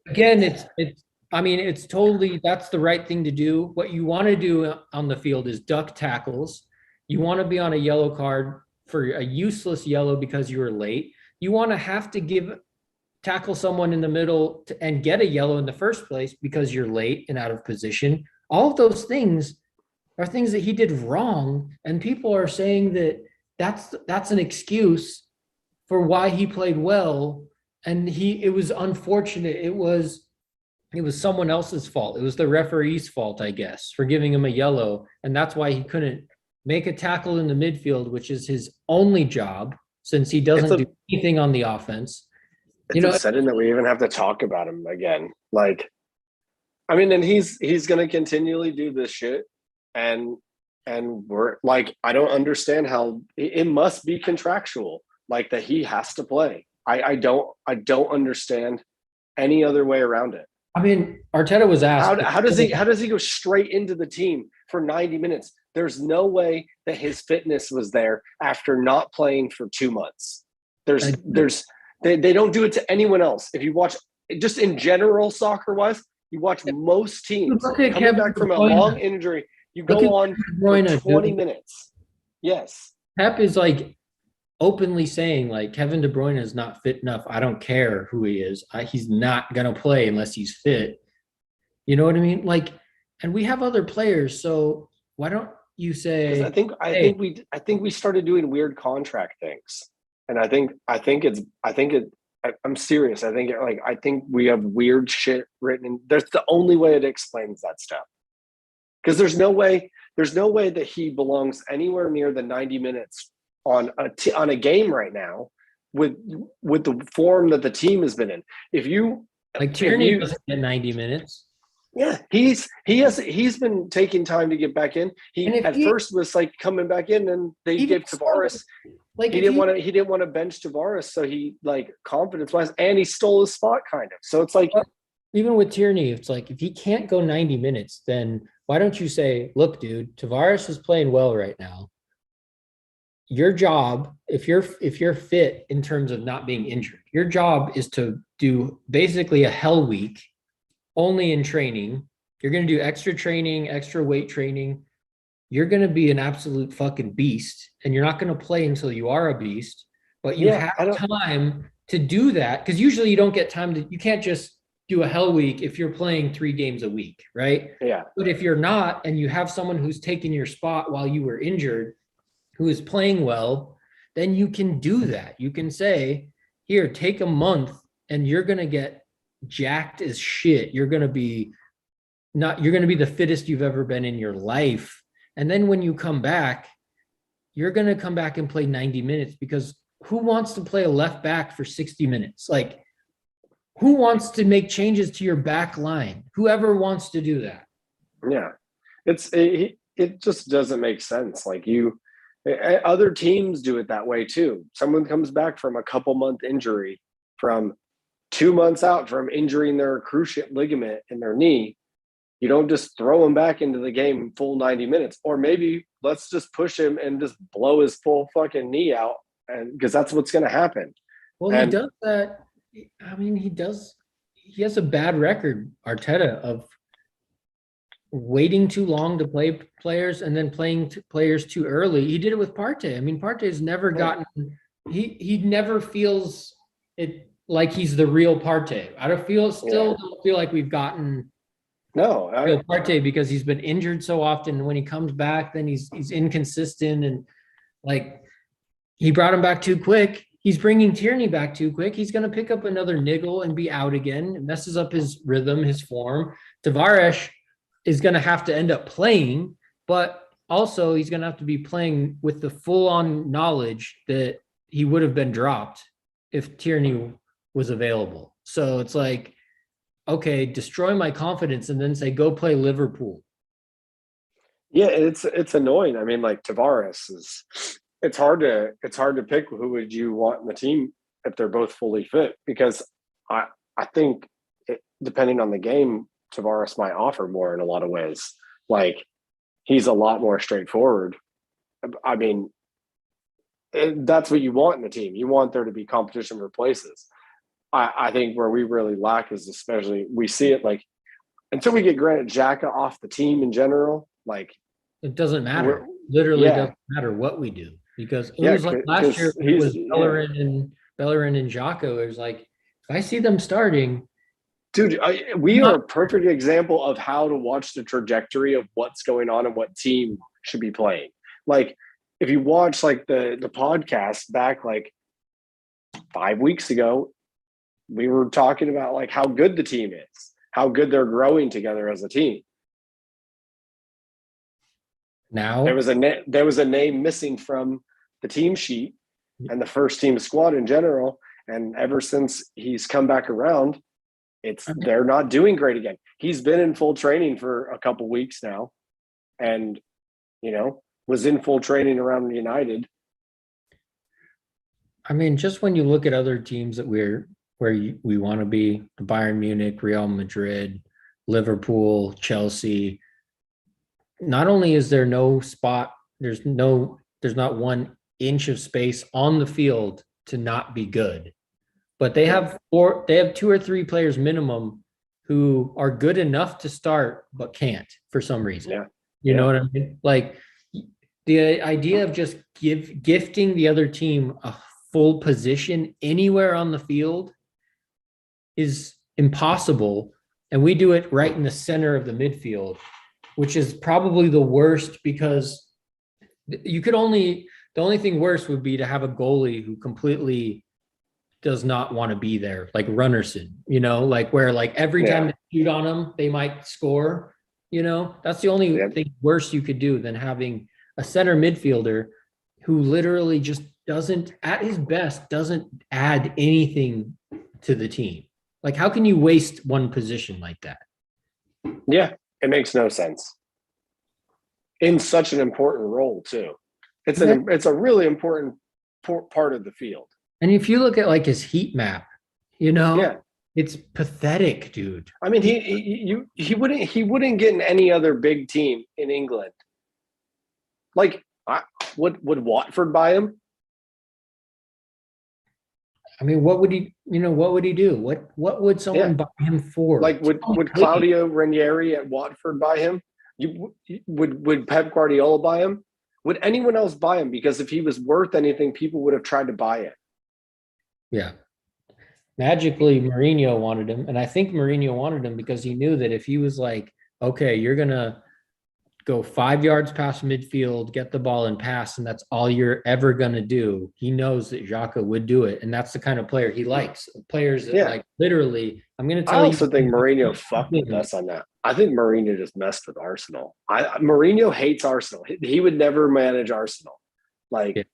again, it's totally, that's the right thing to do. What you want to do on the field is duck tackles. You want to be on a yellow card for a useless yellow because you were late. You want to have to tackle someone in the middle and get a yellow in the first place because you're late and out of position. All of those things are things that he did wrong, and people are saying that that's an excuse for why he played well. And it was unfortunate. It was someone else's fault. It was the referee's fault, I guess, for giving him a yellow, and that's why he couldn't make a tackle in the midfield, which is his only job, since he doesn't do anything on the offense. It's upsetting that we even have to talk about him again. Like, I mean, and he's going to continually do this shit, and we're like, I don't understand how it must be contractual, like, that he has to play. I don't understand any other way around it. I mean, Arteta was asked, how does he go straight into the team for 90 minutes? There's no way that his fitness was there after not playing for 2 months. They don't do it to anyone else. If you watch just in general soccer wise, you watch most teams coming back from a long injury, you go on for 20 minutes. Yes. Pep is like openly saying like Kevin De Bruyne is not fit enough. I don't care who he is. He's not going to play unless he's fit. You know what I mean? Like, and we have other players. So why don't you say, I think we started doing weird contract things. And I'm serious. I think we have weird shit written in. That's the only way it explains that stuff. Because there's no way that he belongs anywhere near the 90 minutes on a game right now with the form that the team has been in. If you like Tierney doesn't get 90 minutes. Yeah, he's been taking time to get back in. He first was like coming back in, and they gave Tavares. Like he didn't want to bench Tavares, so he like confidence wise, and he stole his spot kind of. So it's like even with Tierney, it's like if he can't go 90 minutes, then why don't you say, look, dude, Tavares is playing well right now. Your job, if you're fit in terms of not being injured, your job is to do basically a hell week only in training. You're going to do extra training, extra weight training. You're going to be an absolute fucking beast, and you're not going to play until you are a beast, but you have time to do that, because usually you don't get time to, you can't just do a hell week if you're playing 3 games a week, right? Yeah. But if you're not, and you have someone who's taken your spot while you were injured, who is playing well, then you can do that. You can say, here, take a month, and you're going to get jacked as shit. You're going to be the fittest you've ever been in your life. And then when you come back, you're going to come back and play 90 minutes, because who wants to play a left back for 60 minutes? Like, who wants to make changes to your back line? Whoever wants to do that. Yeah. It just doesn't make sense. Like other teams do it that way too. Someone comes back from a couple month injury, from 2 months out from injuring their cruciate ligament in their knee. You don't just throw him back into the game full 90 minutes, or maybe let's just push him and just blow his full fucking knee out, and because that's what's going to happen. Well, he does that. I mean, he has a bad record, Arteta, of waiting too long to play players and then playing players too early. He did it with Partey. I mean, Partey's never gotten, he never feels it like he's the real Partey. Don't feel like we've gotten real Partey, because he's been injured so often. And when he comes back, then he's inconsistent, and like he brought him back too quick. He's bringing Tierney back too quick. He's going to pick up another niggle and be out again. It messes up his rhythm, his form. Tavares is going to have to end up playing, but also he's going to have to be playing with the full-on knowledge that he would have been dropped if Tierney was available. So it's like, okay, destroy my confidence and then say, go play Liverpool. Yeah, it's annoying. I mean, like Tavares is, it's hard to pick who would you want in the team if they're both fully fit, because I think depending on the game, Tavares might offer more in a lot of ways. Like, he's a lot more straightforward. I mean, that's what you want in the team. You want there to be competition for places. I think where we really lack is, especially, we see it like until we get Granit Xhaka off the team in general, like it doesn't matter. Literally doesn't matter what we do, because it was like last year it was Bellerin and Xhaka. It was like, if I see them starting, dude, we are a perfect example of how to watch the trajectory of what's going on and what team should be playing. Like, if you watch like the podcast back like 5 weeks ago, we were talking about like how good the team is, how good they're growing together as a team. Now there was a name missing from the team sheet and the first team squad in general, and ever since he's come back around, they're not doing great again. He's been in full training for a couple weeks now, and was in full training around United. I mean, just when you look at other teams that we want to be, Bayern Munich, Real Madrid, Liverpool, Chelsea, not only is there no spot there's not 1 inch of space on the field to not be good. But they have 2 or 3 players minimum who are good enough to start but can't for some reason. Yeah. You know what I mean? Like the idea of just gifting the other team a full position anywhere on the field is impossible. And we do it right in the center of the midfield, which is probably the worst because the only thing worse would be to have a goalie who completely does not want to be there, like Runnerson, like where like every time they shoot on him, they might score, that's the only thing worse you could do than having a center midfielder who literally just doesn't, at his best, doesn't add anything to the team. Like, how can you waste one position like that? Yeah, it makes no sense. In such an important role too. It's a really important part of the field. And if you look at like his heat map, it's pathetic, dude. I mean, he wouldn't get in any other big team in England. Like, would Watford buy him? I mean, what would he do? What would someone buy him for? Like, would Claudio Ranieri at Watford buy him? Would Pep Guardiola buy him? Would anyone else buy him? Because if he was worth anything, people would have tried to buy it. Yeah. Magically, Mourinho wanted him. And I think Mourinho wanted him because he knew that if he was like, okay, you're going to go 5 yards past midfield, get the ball and pass, and that's all you're ever going to do, he knows that Xhaka would do it. And that's the kind of player he likes. Players that like literally, I'm going to tell you. I also think Mourinho fucked with us on that. I think Mourinho just messed with Arsenal. Mourinho hates Arsenal. He would never manage Arsenal. Like,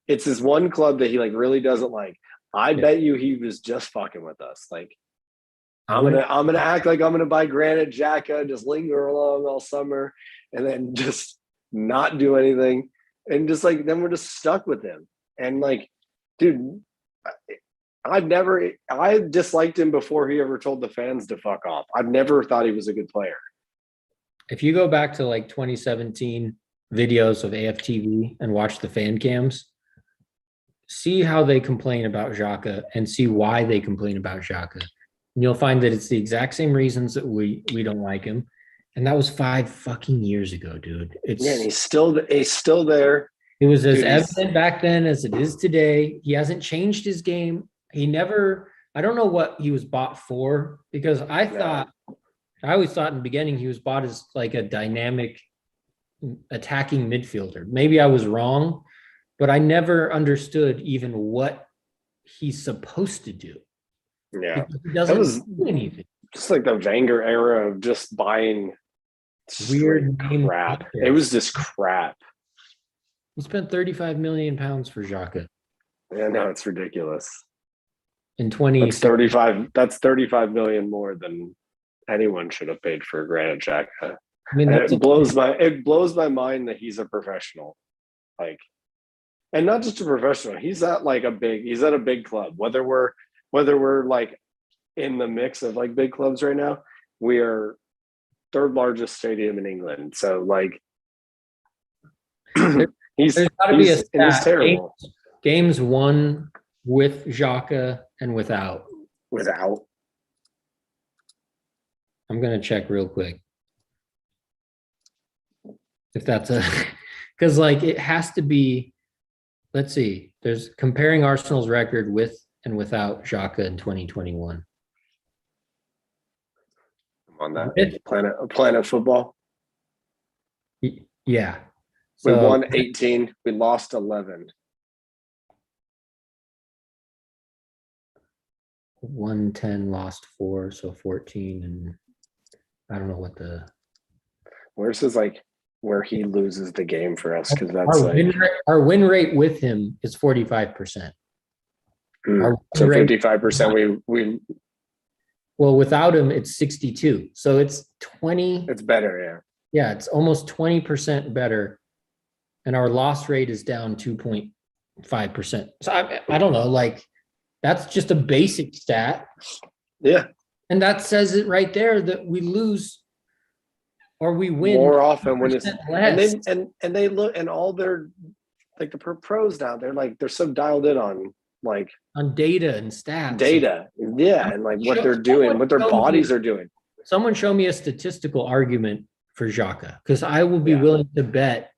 it's his one club that he like really doesn't like. I bet you he was just fucking with us. Like, I'm gonna act like I'm gonna buy Granit Xhaka, just linger along all summer, and then just not do anything, and just like then we're just stuck with him. And like, dude, I disliked him before he ever told the fans to fuck off. I've never thought he was a good player. If you go back to like 2017 videos of AFTV and watch the fan cams, see how they complain about Xhaka and see why they complain about Xhaka. And you'll find that it's the exact same reasons that we don't like him. And that was 5 fucking years ago, dude. And he's still there. It was as evident back then as it is today. He hasn't changed his game. I don't know what he was bought for, because I always thought in the beginning he was bought as like a dynamic attacking midfielder. Maybe I was wrong, but I never understood even what he's supposed to do. Yeah. He doesn't do anything. Just like the Wenger era of just buying weird crap. It was just crap. He spent 35 million pounds for Xhaka. Yeah, no, it's ridiculous. In 20, that's 35 million more than anyone should have paid for Granit Xhaka. I mean, it blows my mind that he's a professional. Like, and not just a professional, he's at a big club. Whether we're like in the mix of like big clubs right now, we are third largest stadium in England. So like he's terrible. Games won with Xhaka and without. I'm gonna check real quick if that's because like it has to be. Let's see. There's comparing Arsenal's record with and without Xhaka in 2021. On that Planet Football. Yeah. So, we won 18. We lost 11. 110, lost 4, so 14, and I don't know what the. Where's his like where he loses the game for us, because that's our win rate with him is 45%. So 55% we well, without him it's 62, so it's 20. It's better. Yeah, it's almost 20% better, and our loss rate is down 2.5%. So I don't know, like that's just a basic stat. Yeah. And that says it right there that we lose or we win more often when it's 10% less. and they look, and all their like the pros now, they're so dialed in on like on data and stats. Data. Yeah. And like what they're doing, what their bodies are doing. Someone show me a statistical argument for Xhaka, because I will be willing to bet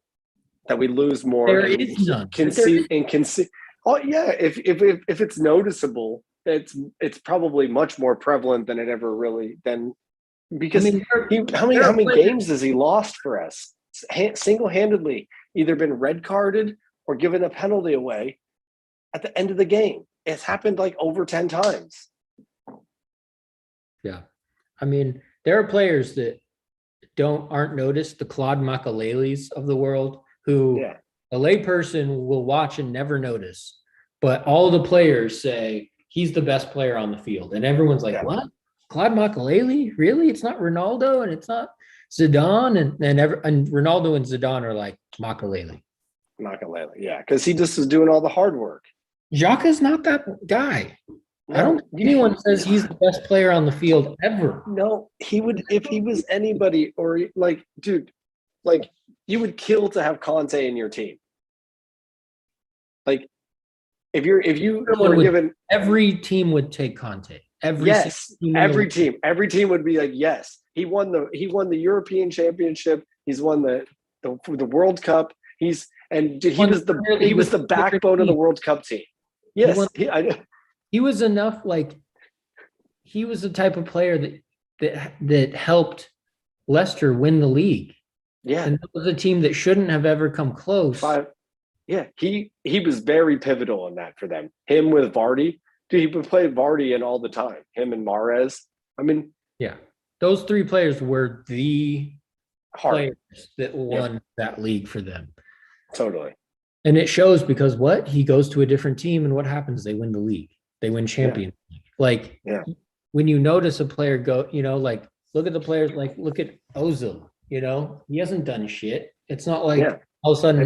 that we lose more. There is none. Concede. Oh yeah, if it's noticeable, it's probably much more prevalent than it ever really then, because how many games has he lost for us single-handedly, either been red carded or given a penalty away at the end of the game? It's happened like over 10 times. Yeah. I mean, there are players that aren't noticed, the Claude Makaleles of the world, who a layperson will watch and never notice, but all the players say he's the best player on the field, and everyone's like, "What? Claude Makelele? Really? It's not Ronaldo, and it's not Zidane, and Ronaldo and Zidane are like Makelele." Makelele, yeah, because he just is doing all the hard work. Xhaka's not that guy. No, I don't think anyone says he's the best player on the field ever. No, he would, if he was anybody, or like, dude, like you would kill to have Conte in your team. Like if you were given, every team would take Conte. Every team would be like, yes, he won the European Championship. He's won the World Cup. He was the backbone of the World Cup team. Yes, he was enough. Like he was the type of player that helped Leicester win the league. Yeah, and that was a team that shouldn't have ever come close. Yeah, he was very pivotal in that for them. Him with Vardy, dude, he would play Vardy in all the time. Him and Mahrez. I mean, yeah, those three players were the players that won that league for them. Totally. And it shows because he goes to a different team, and what happens? They win the league. They win Champions League. Like when you notice a player go, like look at the players, like look at Ozil. He hasn't done shit. It's not like all of a sudden.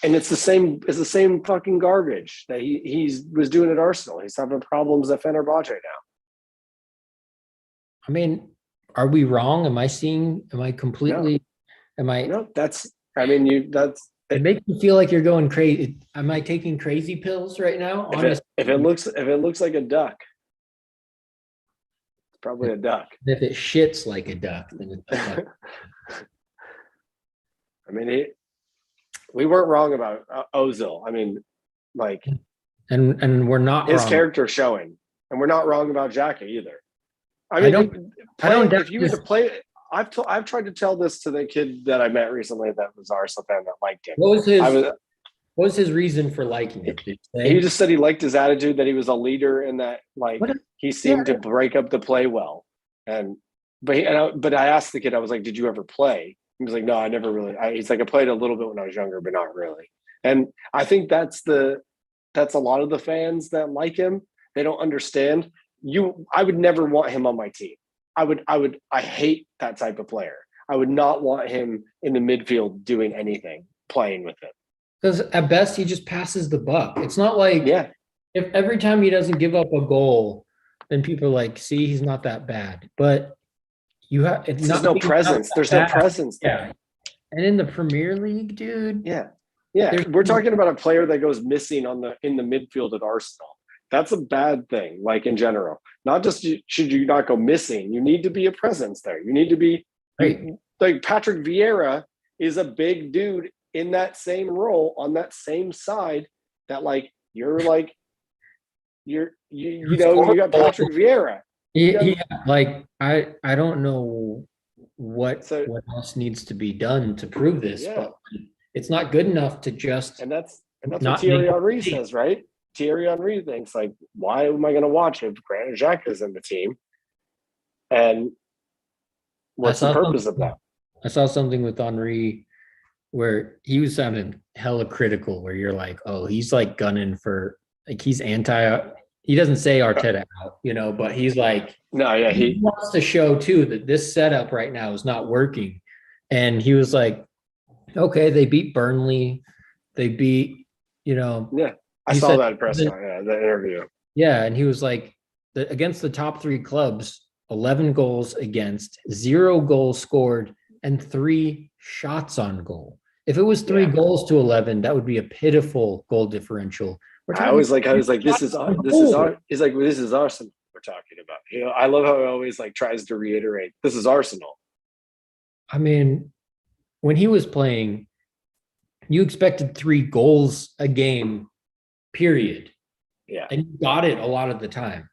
And it's the same fucking garbage that he was doing at Arsenal. He's having problems at Fenerbahce now. I mean, are we wrong? Am I completely? No, it makes me feel like you're going crazy. Am I taking crazy pills right now? If it looks like a duck, it's probably a duck. If it shits like a duck, then it's a duck. I mean, we weren't wrong about Ozil. I mean, like, and we're not his wrong. character showing, and we're not wrong about Xhaka either. I mean, if you were to play, I've tried to tell this to the kid that I met recently that was Arsenal fan that liked him. What was his reason for liking it? He just said he liked his attitude, that he was a leader, and that he seemed to break up the play well. But I asked the kid, I was like, "Did you ever play?" He was like, "No, I never really." He's like, "I played a little bit when I was younger, but not really." And I think that's a lot of the fans that like him. They don't understand. I would never want him on my team. I hate that type of player. I would not want him in the midfield doing anything, playing with it. Because at best, he just passes the buck. It's not like if every time he doesn't give up a goal, then people are like, "See, he's not that bad." But there's no presence. There's no presence there. And in the Premier League, dude. Yeah. We're talking about a player that goes missing in the midfield at Arsenal. That's a bad thing, like in general. Not just should you not go missing, you need to be a presence there. You need to be like Patrick Vieira is a big dude in that same role on that same side that you got Patrick Vieira. I don't know what else needs to be done to prove this, but it's not good enough to just. And that's what Thierry Henry says, right? Thierry Henry thinks why am I going to watch if Granit Xhaka is in the team? And what's the purpose of that? I saw something with Henry where he was sounding hella critical, where you're like, oh, he's gunning for he's anti. He doesn't say Arteta out, but he's like, no, yeah, he wants to show too that this setup right now is not working. And he was like, okay, they beat Burnley, they beat, I saw that press the interview. Yeah, and he was like, against the top three clubs, 11 goals against, 0 goals scored, and 3 shots on goal. If it was 3 Yeah. goals to 11, that would be a pitiful goal differential. I was like, this is Arsenal we're talking about. You know, I love how he always like tries to reiterate, this is Arsenal. I mean, when he was playing, you expected 3 goals a game, period. Yeah. And you got it a lot of the time.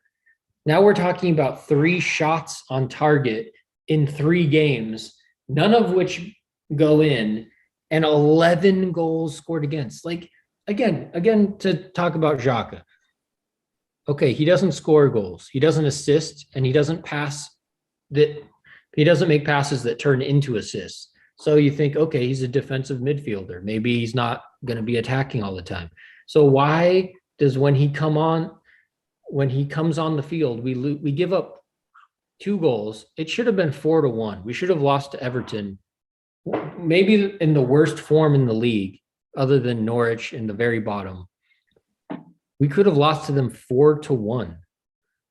Now we're talking about 3 shots on target in 3 games, none of which go in, and 11 goals scored against. Like, again, to talk about Xhaka. Okay, he doesn't score goals, he doesn't assist, and he doesn't make passes that turn into assists. So you think, okay, he's a defensive midfielder. Maybe he's not going to be attacking all the time. So why does when he comes on the field, we give up 2 goals? It should have been 4-1. We should have lost to Everton, maybe in the worst form in the league, other than Norwich in the very bottom. We could have lost to them 4-1.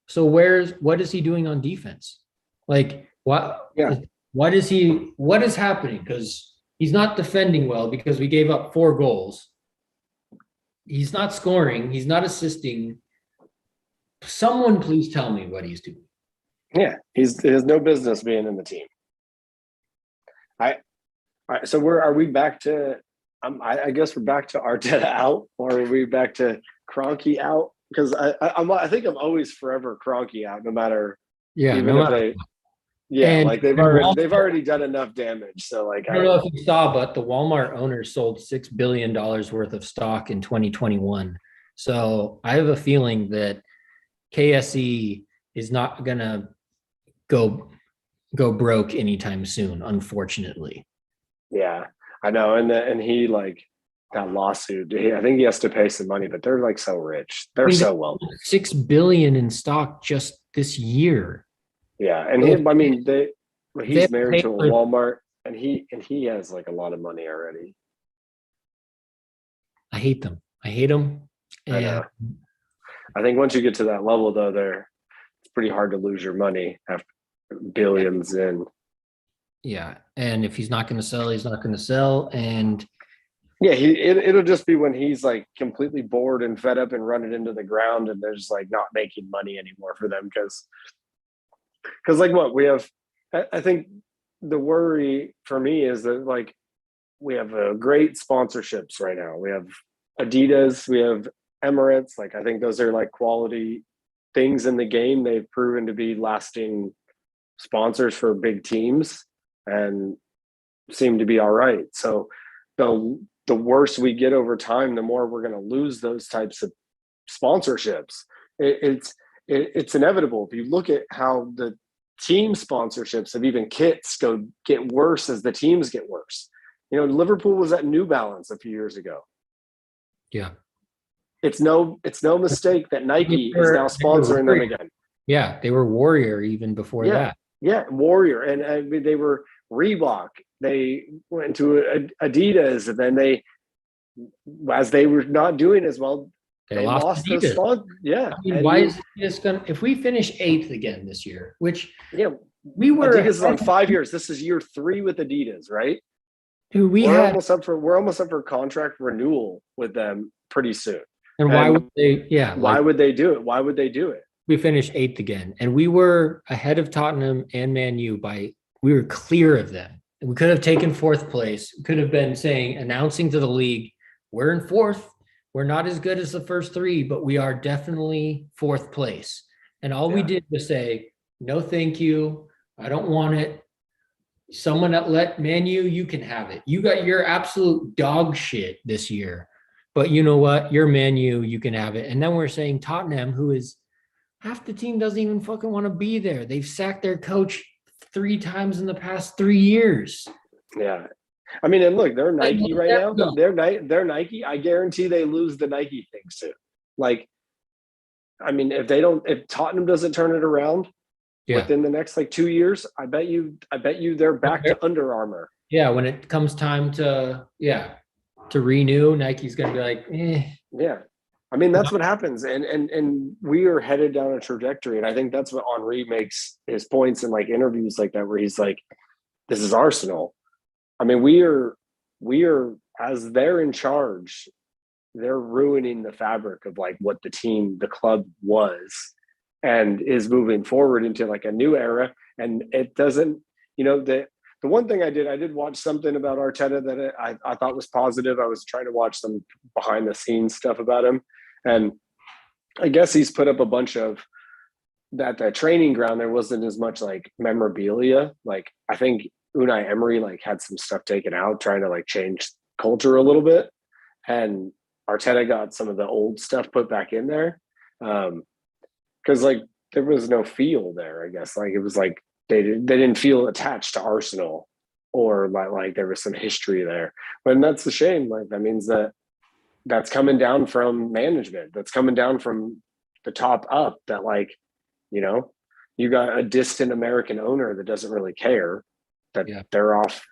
So what is he doing on defense? Like, what? Yeah. What is happening? Because he's not defending well because we gave up 4 goals. He's not scoring. He's not assisting. Someone please tell me what he's doing. Yeah, he has no business being in the team. All right, so are we back to? I guess we're back to Arteta out, or are we back to Kroenke out? Because I think I'm always forever Kroenke out, no matter. Yeah, even if they. Yeah, and like they've already done enough damage. So like I don't know if you saw, but the Walmart owner sold $6 billion worth of stock in 2021. So I have a feeling that KSE is not gonna go broke anytime soon, unfortunately. Yeah, I know, and he like that lawsuit. I think he has to pay some money, but they're like so I rich. They're mean, so well. $6 billion in stock just this year. Yeah, and he's married to a Walmart, and he has like a lot of money already. I hate them. I know. I think once you get to that level, though, it's pretty hard to lose your money after billions in. Yeah, and if he's not going to sell, he's not going to sell, and yeah, it'll just be when he's like completely bored and fed up and running into the ground, and they're just like not making money anymore for them because like what we have. I think the worry for me is that like we have great sponsorships right now. We have Adidas, we have Emirates. Like I think those are like quality things in the game. They've proven to be lasting sponsors for big teams and seem to be all right. So the worse we get over time, the more we're going to lose those types of sponsorships. It's inevitable. If you look at how the team sponsorships of even kits get worse as the teams get worse. You know, Liverpool was at New Balance a few years ago. Yeah. It's no mistake that Nike is now sponsoring them again. Yeah, they were Warrior even before that. Yeah, Warrior. And they were Reebok. They went to Adidas, and then as they were not doing as well, they lost those sponsors. Yeah. I mean, why is this if we finish 8th again this year, which we were Adidas is on 5 years. This is year 3 with Adidas, right? Dude, we're almost up for contract renewal with them pretty soon. And why would they? Yeah. Why would they do it? Why would they do it? We finished 8th again, and we were ahead of Tottenham and Man U we were clear of them. And we could have taken 4th place. We could have been announcing to the league, we're in 4th. We're not as good as the first 3, but we are definitely 4th place. And all we did was say, no, thank you. I don't want it. Someone that let Man U, you can have it. You got your absolute dog shit this year. But you know what? You're Man U, you can have it. And then we're saying Tottenham, who is half the team doesn't even fucking want to be there. They've sacked their coach 3 times in the past 3 years. Yeah. I mean, and look, they're Nike right now. They're Nike. I guarantee they lose the Nike thing soon. Like, I mean, if Tottenham doesn't turn it around within the next like 2 years, I bet you they're back to Under Armour. Yeah, when it comes time to renew, Nike's gonna be like, eh. Yeah. I mean, that's what happens. And we are headed down a trajectory. And I think that's what Henry makes his points in like interviews like that, where he's like, this is Arsenal. I mean, we are as they're in charge, they're ruining the fabric of like what the club was and is moving forward into like a new era. And it doesn't, the one thing I did watch something about Arteta that I thought was positive. I was trying to watch some behind the scenes stuff about him. And I guess he's put up a bunch of that training ground. There wasn't as much like memorabilia. Like I think Unai Emery like had some stuff taken out, trying to like change culture a little bit. And Arteta got some of the old stuff put back in there. Cause like there was no feel there, I guess. Like it was like they didn't feel attached to Arsenal or like there was some history there. But that's a shame. Like that means that's coming down from management. That's coming down from the top up, that like, you got a distant American owner that doesn't really care, that they're off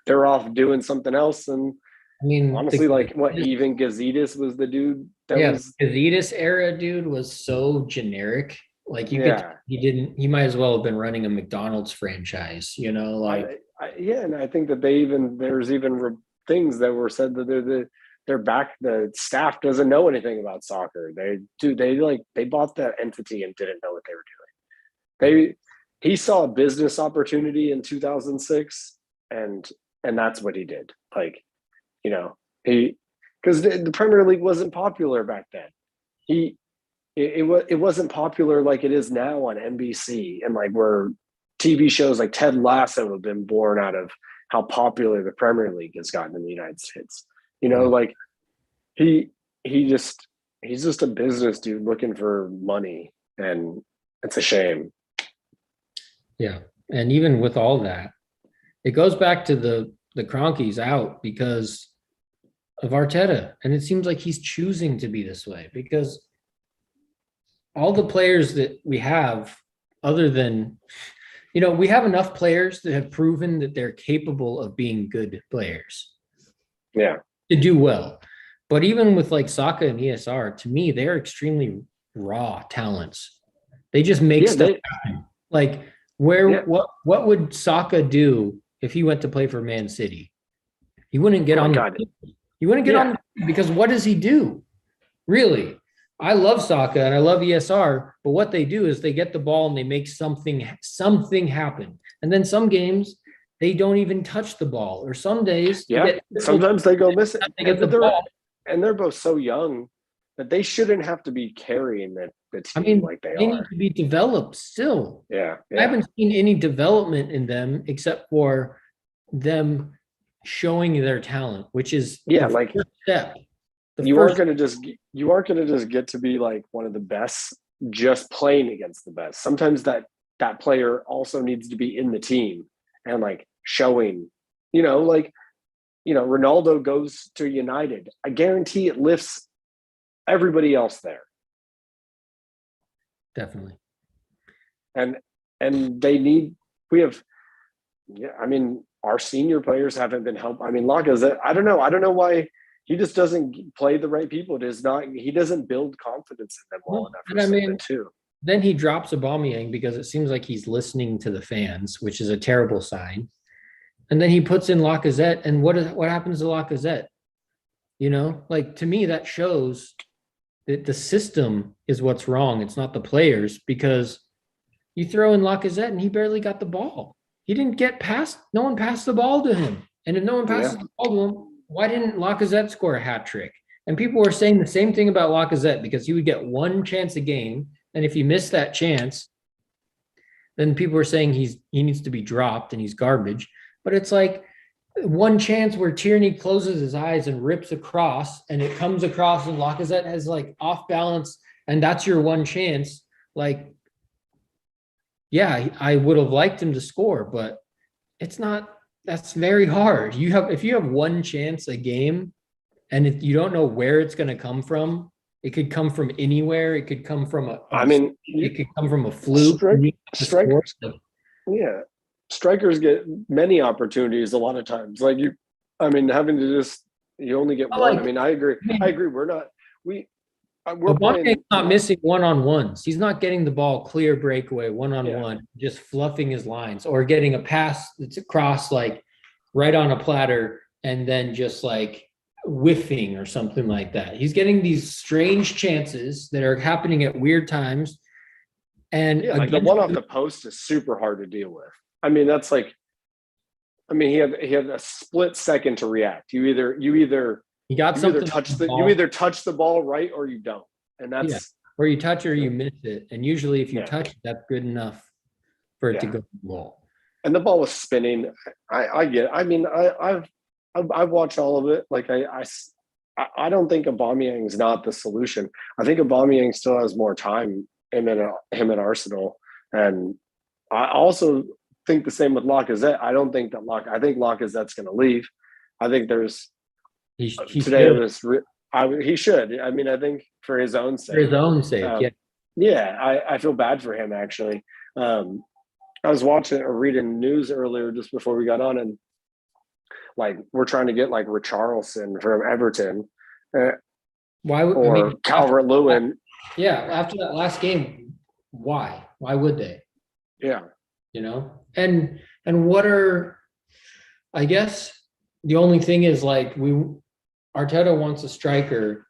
doing something else. And I mean, honestly, like what even Gazidis was the dude that was Gazidis era dude was so generic. Like he might as well have been running a McDonald's franchise, like and I think that there's even things that were said that they're back. The staff doesn't know anything about soccer. They bought that entity and didn't know what they were doing. He saw a business opportunity in 2006 and that's what he did. Like, because the Premier League wasn't popular back then. It wasn't popular like it is now on NBC, and like where TV shows like Ted Lasso have been born out of how popular the Premier League has gotten in the United States. Like he's just a business dude looking for money, and it's a shame. Yeah. And even with all that, it goes back to the Kroenke's out because of Arteta. And it seems like he's choosing to be this way because all the players that we have, other than, we have enough players that have proven that they're capable of being good players. Yeah. To do well. But even with like Saka and ESR, to me, they're extremely raw talents. They just make stuff happen. Like what would Saka do if he went to play for Man City? He wouldn't get on. He wouldn't get on because what does he do? Really? I love Saka and I love ESR, but what they do is they get the ball and they make something happen. And then some games they don't even touch the ball, or some days sometimes they go missing. They get the ball. And they're both so young that they shouldn't have to be carrying the team like they are. They need to be developed still. Yeah. I haven't seen any development in them except for them showing their talent, which is the first step. You aren't going to just get to be like one of the best just playing against the best. Sometimes that player also needs to be in the team and like showing, Ronaldo goes to United. I guarantee it lifts everybody else there. Definitely. And our senior players haven't been helped. I mean, Lacazette, I don't know why he just doesn't play the right people. He doesn't build confidence in them well enough. Then he drops Aubameyang because it seems like he's listening to the fans, which is a terrible sign. And then he puts in Lacazette, and what happens to Lacazette? Like to me, that shows that the system is what's wrong. It's not the players, because you throw in Lacazette and he barely got the ball. He didn't get past. No one passed the ball to him. And if no one passes the ball to him, why didn't Lacazette score a hat trick? And people were saying the same thing about Lacazette because he would get one chance a game. And if he missed that chance, then people were saying he needs to be dropped and he's garbage. But it's like one chance where Tierney closes his eyes and rips across, and it comes across and Lacazette has like off balance, and that's your one chance. Like, yeah, I would have liked him to score, but it's not. That's very hard. If you have one chance a game, and if you don't know where it's going to come from, it could come from anywhere. It could come from it could come from a fluke. Strikers, strikers get many opportunities a lot of times. Like having to you only get one. I agree. we're playing. not missing one-on-ones. He's not getting the ball clear breakaway one-on-one, just fluffing his lines or getting a pass that's across like right on a platter and then just like whiffing or something like that. He's getting these strange chances that are happening at weird times. And like the one off the post is super hard to deal with. I mean, that's like, I mean, he had a split second to react. You either touch the ball right or you don't, and that's or you touch or you miss it. And usually, if you touch it, that's good enough for it to go goal. And the ball was spinning. I get it. I mean, I've watched all of it. Like I don't think Aubameyang's not the solution. I think Aubameyang still has more time. Him and Arsenal, and I also think the same with Lacazette. I don't think that I think Lacazette's going to leave. I think there's he should. I mean, I think for his own sake. For his own sake, I feel bad for him actually. I was watching or reading news earlier just before we got on, and like we're trying to get like Richarlison from Everton, Calvert-Lewin. Yeah, after that last game, why? Why would they? Yeah. You know? And what are, I guess the only thing is like Arteta wants a striker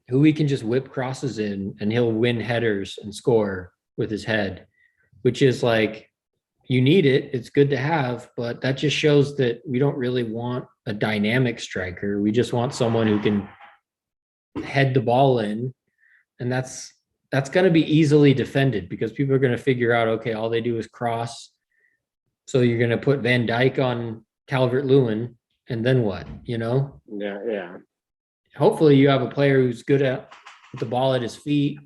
who he can just whip crosses in and he'll win headers and score with his head, which is like, you need it. It's good to have, but that just shows that we don't really want a dynamic striker. We just want someone who can head the ball in. And that's going to be easily defended because people are going to figure out, okay, all they do is cross. So you're going to put Van Dijk on Calvert-Lewin, and then what? You know? Yeah. Hopefully, you have a player who's good at the ball at his feet,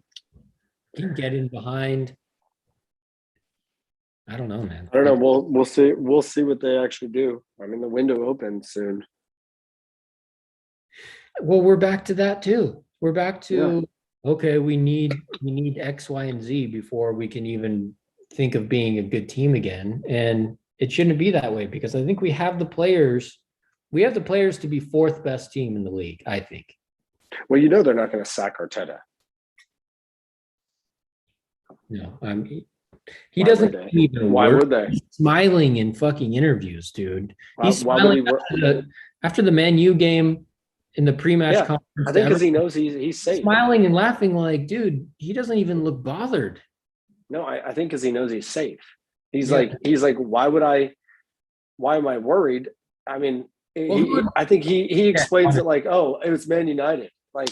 can get in behind. I don't know, man. I don't know. We'll see. We'll see what they actually do. I mean, the window opens soon. Well, we're back to that too. We're back to. Okay, we need X, Y, and Z before we can even think of being a good team again. And it shouldn't be that way because I think we have the players. We have the players to be fourth best team in the league, I think. Well, you know they're not going to sack Arteta. No, he doesn't even. Why would they? He's smiling in fucking interviews, dude. He's smiling after the Man U game. In the pre-match conference, I think because he knows he's safe. Smiling and laughing like, dude, he doesn't even look bothered. No, I think because he knows he's safe. He's like, why am I worried? I mean, I think he explains it like, oh, it was Man United. Like,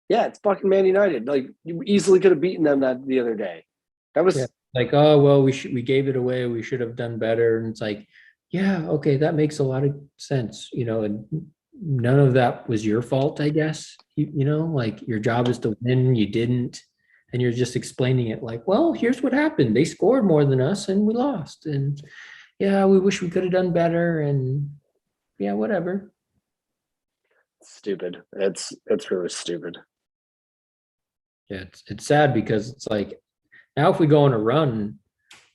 yeah, it's fucking Man United. Like, you easily could have beaten them the other day. That was like, oh, well, we gave it away. We should have done better. And it's like, yeah, okay, that makes a lot of sense, you know, and none of that was your fault, I guess. You know, like your job is to win, you didn't, and you're just explaining it like, well, here's what happened. They scored more than us and we lost. And yeah, we wish we could have done better. And yeah, whatever. Stupid. It's really stupid. Yeah, it's sad because it's like now if we go on a run,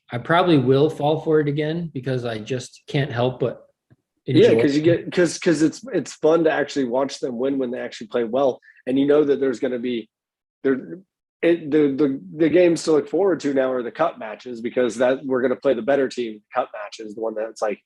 I probably will fall for it again because I just can't help but enjoy. Yeah, because it's fun to actually watch them win when they actually play well, and you know that there's going to be the games to look forward to now are the cup matches because that we're going to play the better team cup matches, the one that's like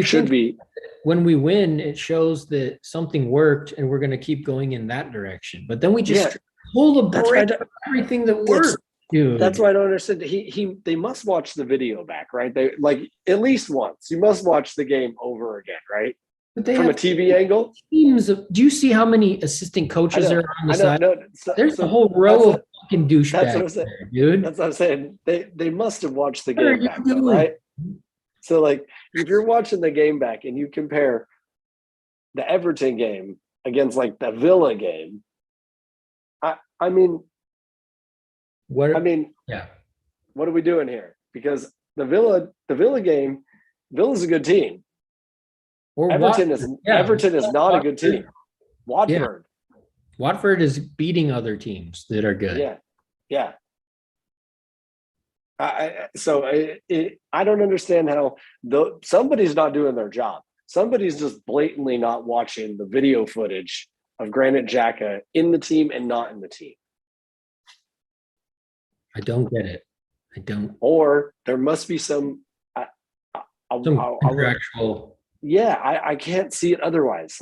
should be. When we win, it shows that something worked, and we're going to keep going in that direction. But then we just pull the break everything that worked. Dude. That's why I don't understand. They must watch the video back, right? They like at least once. You must watch the game over again, right? From a TV angle. Teams of, do you see how many assistant coaches are on the side? There's a whole row of fucking douchebags, dude. That's what I'm saying. They must have watched the game back, though, right? So, like, if you're watching the game back and you compare the Everton game against like the Villa game, I mean. What are we doing here? Because the Villa game, Villa's a good team. Everton is not a good team. Watford is beating other teams that are good. Yeah. I don't understand how somebody's not doing their job. Somebody's just blatantly not watching the video footage of Granit Xhaka in the team and not in the team. I don't get it. I don't. Or there must be some. Some I'll, contractual, yeah, I can't see it otherwise.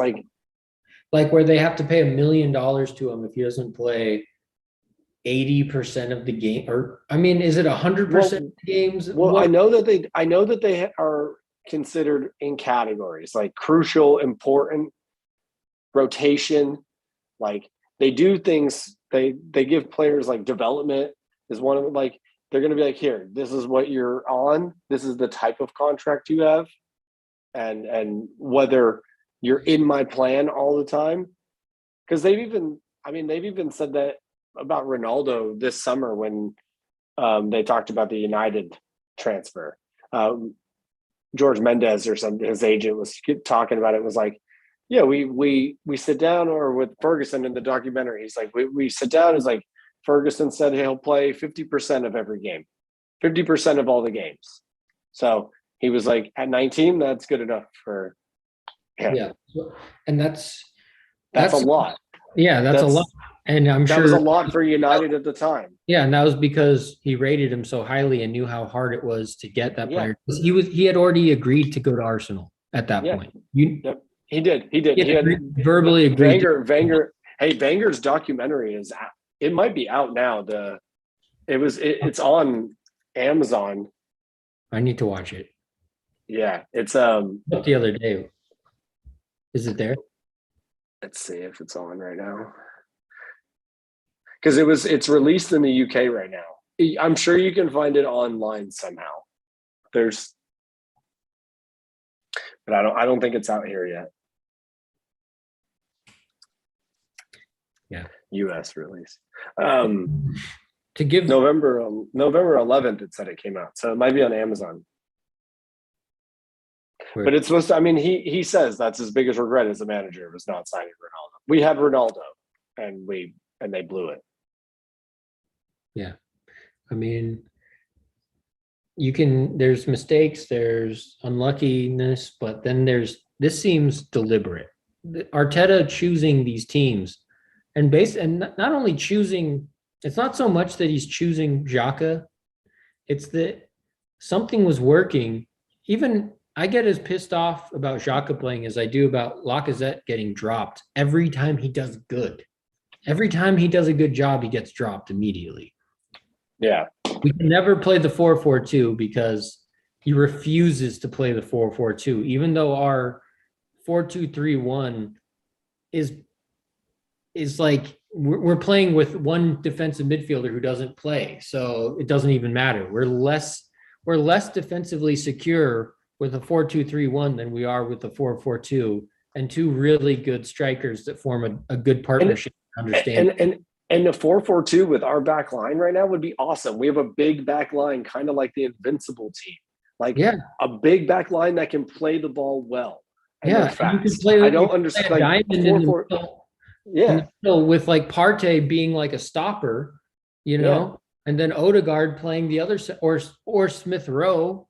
like where they have to pay $1 million to him if he doesn't play 80% of the game, or I mean, is it 100% of the games? Well, What? I know that they are considered in categories like crucial, important, rotation. Like they do things. They give players like development is one of them. Like they're going to be like, here, this is what you're on. This is the type of contract you have, and whether you're in my plan all the time. Because they've even said that about Ronaldo this summer when they talked about the United transfer. George Mendez or his agent was talking about it. Was like, yeah, we sit down, or with Ferguson in the documentary, he's like, we sit down. Is like Ferguson said he'll play 50% of every game, 50% of all the games. So he was like, at 19, that's good enough for him. Yeah, and that's a lot. Yeah, that's a lot, and I'm that sure was a lot for United at the time. Yeah, and that was because he rated him so highly and knew how hard it was to get that player. Yeah. He had already agreed to go to Arsenal at that point. Yep. He did. He had verbally agreed. Wenger's documentary is out. It might be out now. It's on Amazon. I need to watch it. Yeah, it's the other day. Is it there? Let's see if it's on right now. Because it's released in the UK right now. I'm sure you can find it online somehow. But I don't think it's out here yet. Yeah. US release. To give November 11th, it said it came out. So it might be on Amazon. But it's supposed to, I mean, he says that's his biggest regret as a manager was not signing Ronaldo. We had Ronaldo and they blew it. Yeah. I mean, there's mistakes, there's unluckiness, but then this seems deliberate. Arteta choosing these teams and not only choosing, it's not so much that he's choosing Xhaka, it's that something was working. Even I get as pissed off about Xhaka playing as I do about Lacazette getting dropped every time he does good. Every time he does a good job, he gets dropped immediately. Yeah. We can never play the 4-4-2 because he refuses to play the 4-4-2, even though our 4-2-3-1 is like we're playing with one defensive midfielder who doesn't play. So it doesn't even matter. We're less defensively secure with a 4-2-3-1 than we are with the 4-4-2, and two really good strikers that form a good partnership. And the 4-4-2 with our back line right now would be awesome. We have a big back line, kind of like the Invincible team. Like a big back line that can play the ball well. And yeah, fast. you can play. I don't understand. Like, with like Partey being like a stopper, and then Odegaard playing the other side, or Smith Rowe,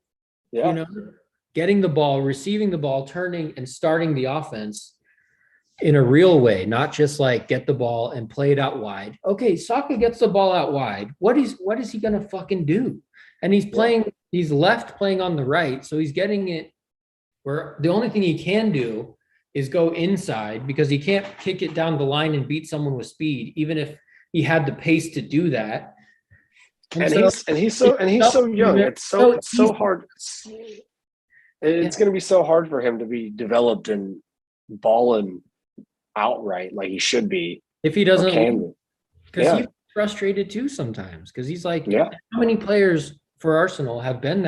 getting the ball, receiving the ball, turning and starting the offense in a real way, not just like get the ball and play it out wide. Okay, Saka gets the ball out wide. What is he gonna fucking do? And he's left playing on the right, so he's getting it where the only thing he can do is go inside because he can't kick it down the line and beat someone with speed, even if he had the pace to do that. He's so young. It's so hard. It's going to be so hard for him to be developed and balling outright like he should be if he doesn't. Because he's frustrated too sometimes. Because he's like, how many players for Arsenal have been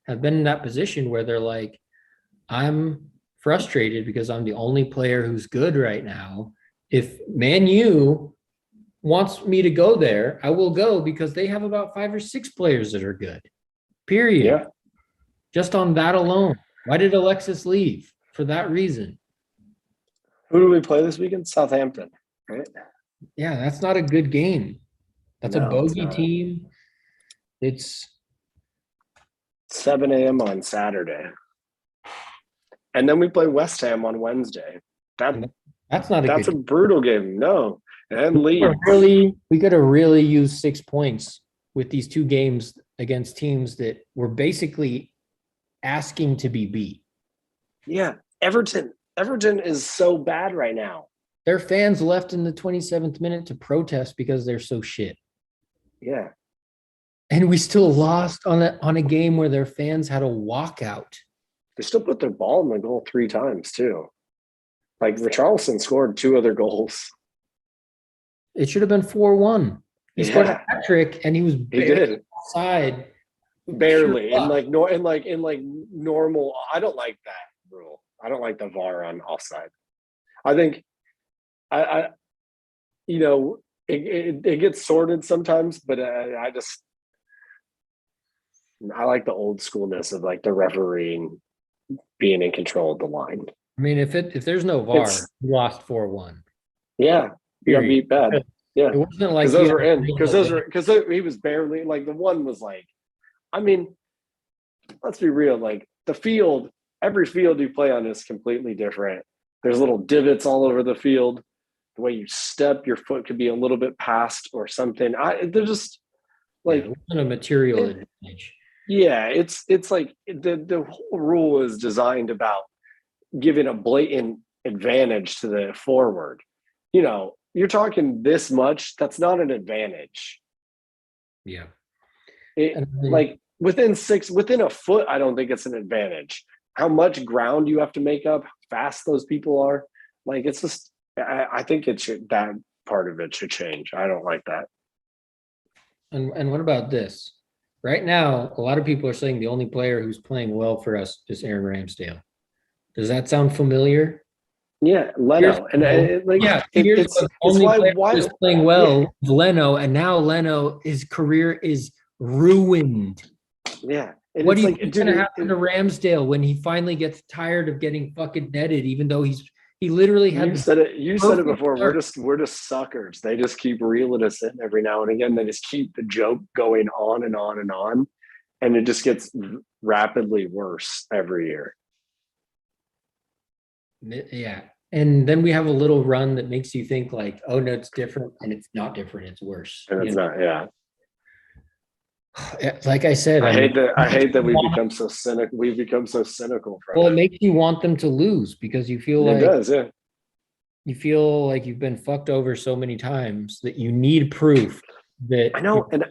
in that position where they're like, I'm frustrated because I'm the only player who's good right now. If Man U wants me to go there, I will go because they have about 5 or 6 players that are good. Period. Yeah. Just on that alone. Why did Alexis leave? For that reason. Who do we play this weekend? Southampton, right? Yeah, that's not a good game. That's a bogey team. It's 7 a.m. on Saturday. And then we play West Ham on Wednesday. That's not a brutal game. No. And Leeds. We could have really used 6 points with these two games against teams that were basically asking to be beat. Yeah, Everton is so bad right now. Their fans left in the 27th minute to protest because they're so shit. Yeah. And we still lost on a game where their fans had a walkout. They still put their ball in the goal 3 times too. Like Richarlison scored 2 other goals. It should have been 4-1. He scored a hat trick and he was barely offside. Barely. In normal. I don't like that rule. I don't like the VAR on offside. I think I it gets sorted sometimes, but I like the old schoolness of like the refereeing being in control of the line. I mean, if there's no VAR, we lost 4-1. Yeah, you got beat bad. Yeah, it wasn't like those were in because he was barely like the one was like. I mean, let's be real. Like the field, every field you play on is completely different. There's little divots all over the field. The way you step, your foot could be a little bit past or something. They're just like it wasn't a material advantage. Yeah, it's like the whole rule is designed about giving a blatant advantage to the forward. You know, you're talking this much, that's not an advantage. Yeah. Like within a foot, I don't think it's an advantage. How much ground you have to make up, how fast those people are. Like it's just I think that part of it should change. I don't like that. And what about this? Right now, a lot of people are saying the only player who's playing well for us is Aaron Ramsdale. Does that sound familiar? Yeah, Leno. It's why is playing well, yeah. Leno, and now Leno, his career is ruined. Yeah. What do you think is going to happen to Ramsdale when he finally gets tired of getting fucking netted, even though he literally had. You said it before. We're just suckers. They just keep reeling us in every now and again. They just keep the joke going on and on and on, and it just gets rapidly worse every year. Yeah, and then we have a little run that makes you think like, oh no, it's different, and it's not different. It's worse. And it's not. Yeah. Like I said, I hate that we become so cynical. We've become so cynical. Well, it makes you want them to lose because you feel like it does. Yeah. You feel like you've been fucked over so many times that you need proof that I know. And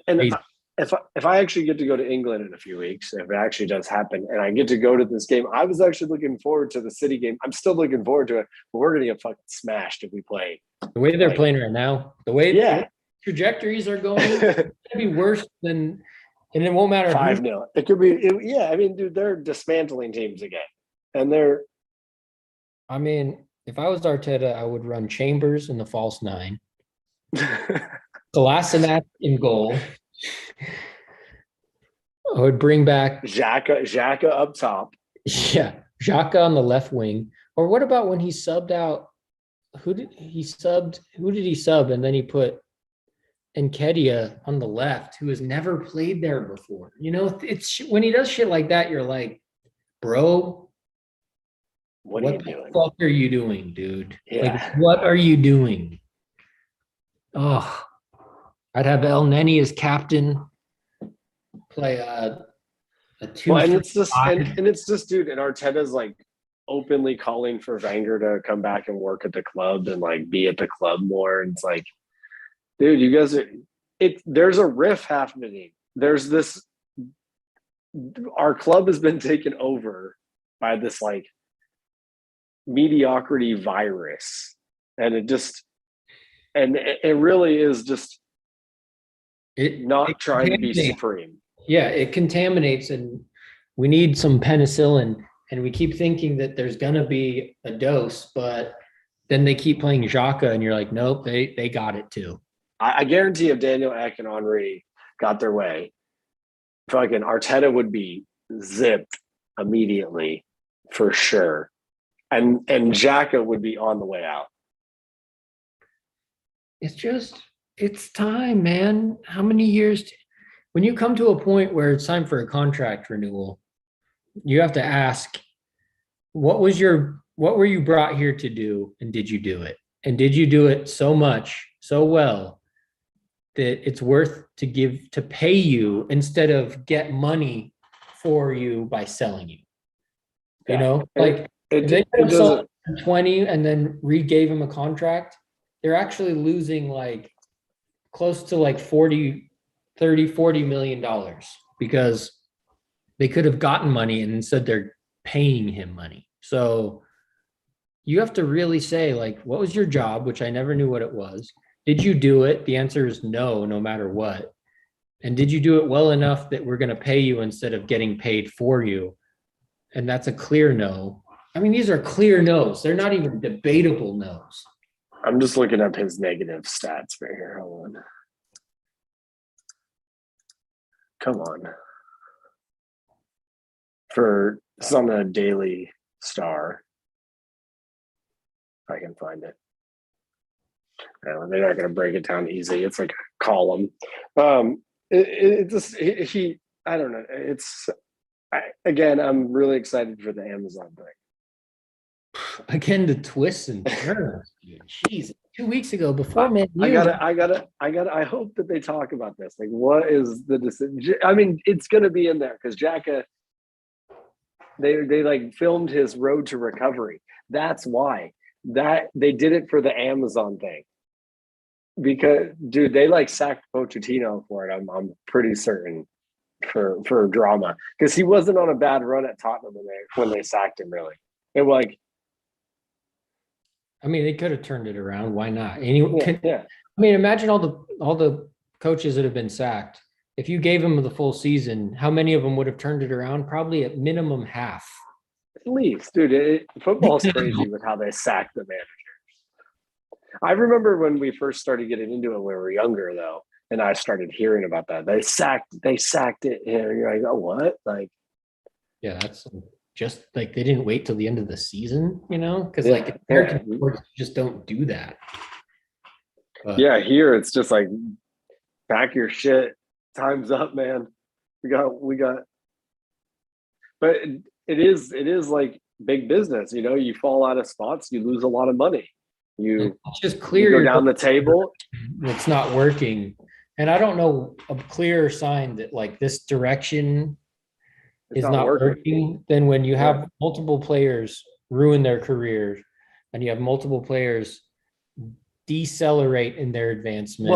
if I actually get to go to England in a few weeks, if it actually does happen, and I get to go to this game, I was actually looking forward to the City game. I'm still looking forward to it, but we're gonna get fucking smashed if we play. The way they're playing right now, the way the trajectories are going, it's gonna be worse than. And it won't matter. 5-0. It could be. I mean, dude, they're dismantling teams again, and they're. I mean, if I was Arteta, I would run Chambers in the false 9, Kolasinac in goal. I would bring back Xhaka up top. Yeah, Xhaka on the left wing. Or what about when he subbed out? Who did he sub? And then he put Nketiah on the left, who has never played there before. You know, it's when he does shit like that, you're like, bro, what the fuck are you doing, dude? Yeah. Like, what are you doing? Oh, I'd have El Neni as captain, play a 2. Well, and it's just, dude, and Arteta's like openly calling for Wenger to come back and work at the club and like be at the club more. And it's like, dude, you guys there's a riff happening. There's this, our club has been taken over by this like mediocrity virus. And it really is just trying to be supreme. Yeah, it contaminates, and we need some penicillin, and we keep thinking that there's going to be a dose, but then they keep playing Xhaka, and you're like, nope, they got it too. I guarantee if Daniel Ek and Henry got their way, fucking Arteta would be zipped immediately for sure. And Xhaka would be on the way out. It's time, man. How many years? When you come to a point where it's time for a contract renewal, you have to ask, what were you brought here to do, and did you do it? And did you do it so much, so well, that it's worth to pay you instead of get money for you by selling you. You Yeah. know, like if they could have sold him for 20 and then re-gave him a contract, they're actually losing like close to like 40 million dollars because they could have gotten money and instead they're paying him money. So you have to really say, like, what was your job, which I never knew what it was. Did you do it? The answer is no, no matter what. And did you do it well enough that we're going to pay you instead of getting paid for you? And that's a clear no. I mean, these are clear no's. They're not even debatable no's. I'm just looking up his negative stats right here. Hold on. Come on. For it's on the Daily Star. If I can find it. No, they're not going to break it down easy. It's like a column. It just he. I don't know. Again, I'm really excited for the Amazon thing. Again, the twists and turns. Jeez, 2 weeks ago before Man U. I hope that they talk about this. Like, what is the decision? I mean, it's going to be in there because Jacka. They like filmed his road to recovery. That's why they did it for the Amazon thing. Because, dude, they like sacked Pochettino for it. I'm pretty certain for drama because he wasn't on a bad run at Tottenham when they sacked him. Really, it was like. I mean, they could have turned it around. Why not? Yeah. I mean, imagine all the coaches that have been sacked. If you gave them the full season, how many of them would have turned it around? Probably at minimum half. At least, dude, football's crazy with how they sack the managers. I remember when we first started getting into it when we were younger, though, and I started hearing about that. They sacked it, and you're like, oh, what? Like, yeah, that's just like they didn't wait till the end of the season, you know, because like American sports just don't do that. But, yeah, here it's just like pack your shit. Time's up, man. We got. But it is like big business. You know, you fall out of spots, you lose a lot of money. You just clear you go down the table. It's not working, and I don't know a clearer sign that like this direction is not working than when you have multiple players ruin their careers, and you have multiple players decelerate in their advancement.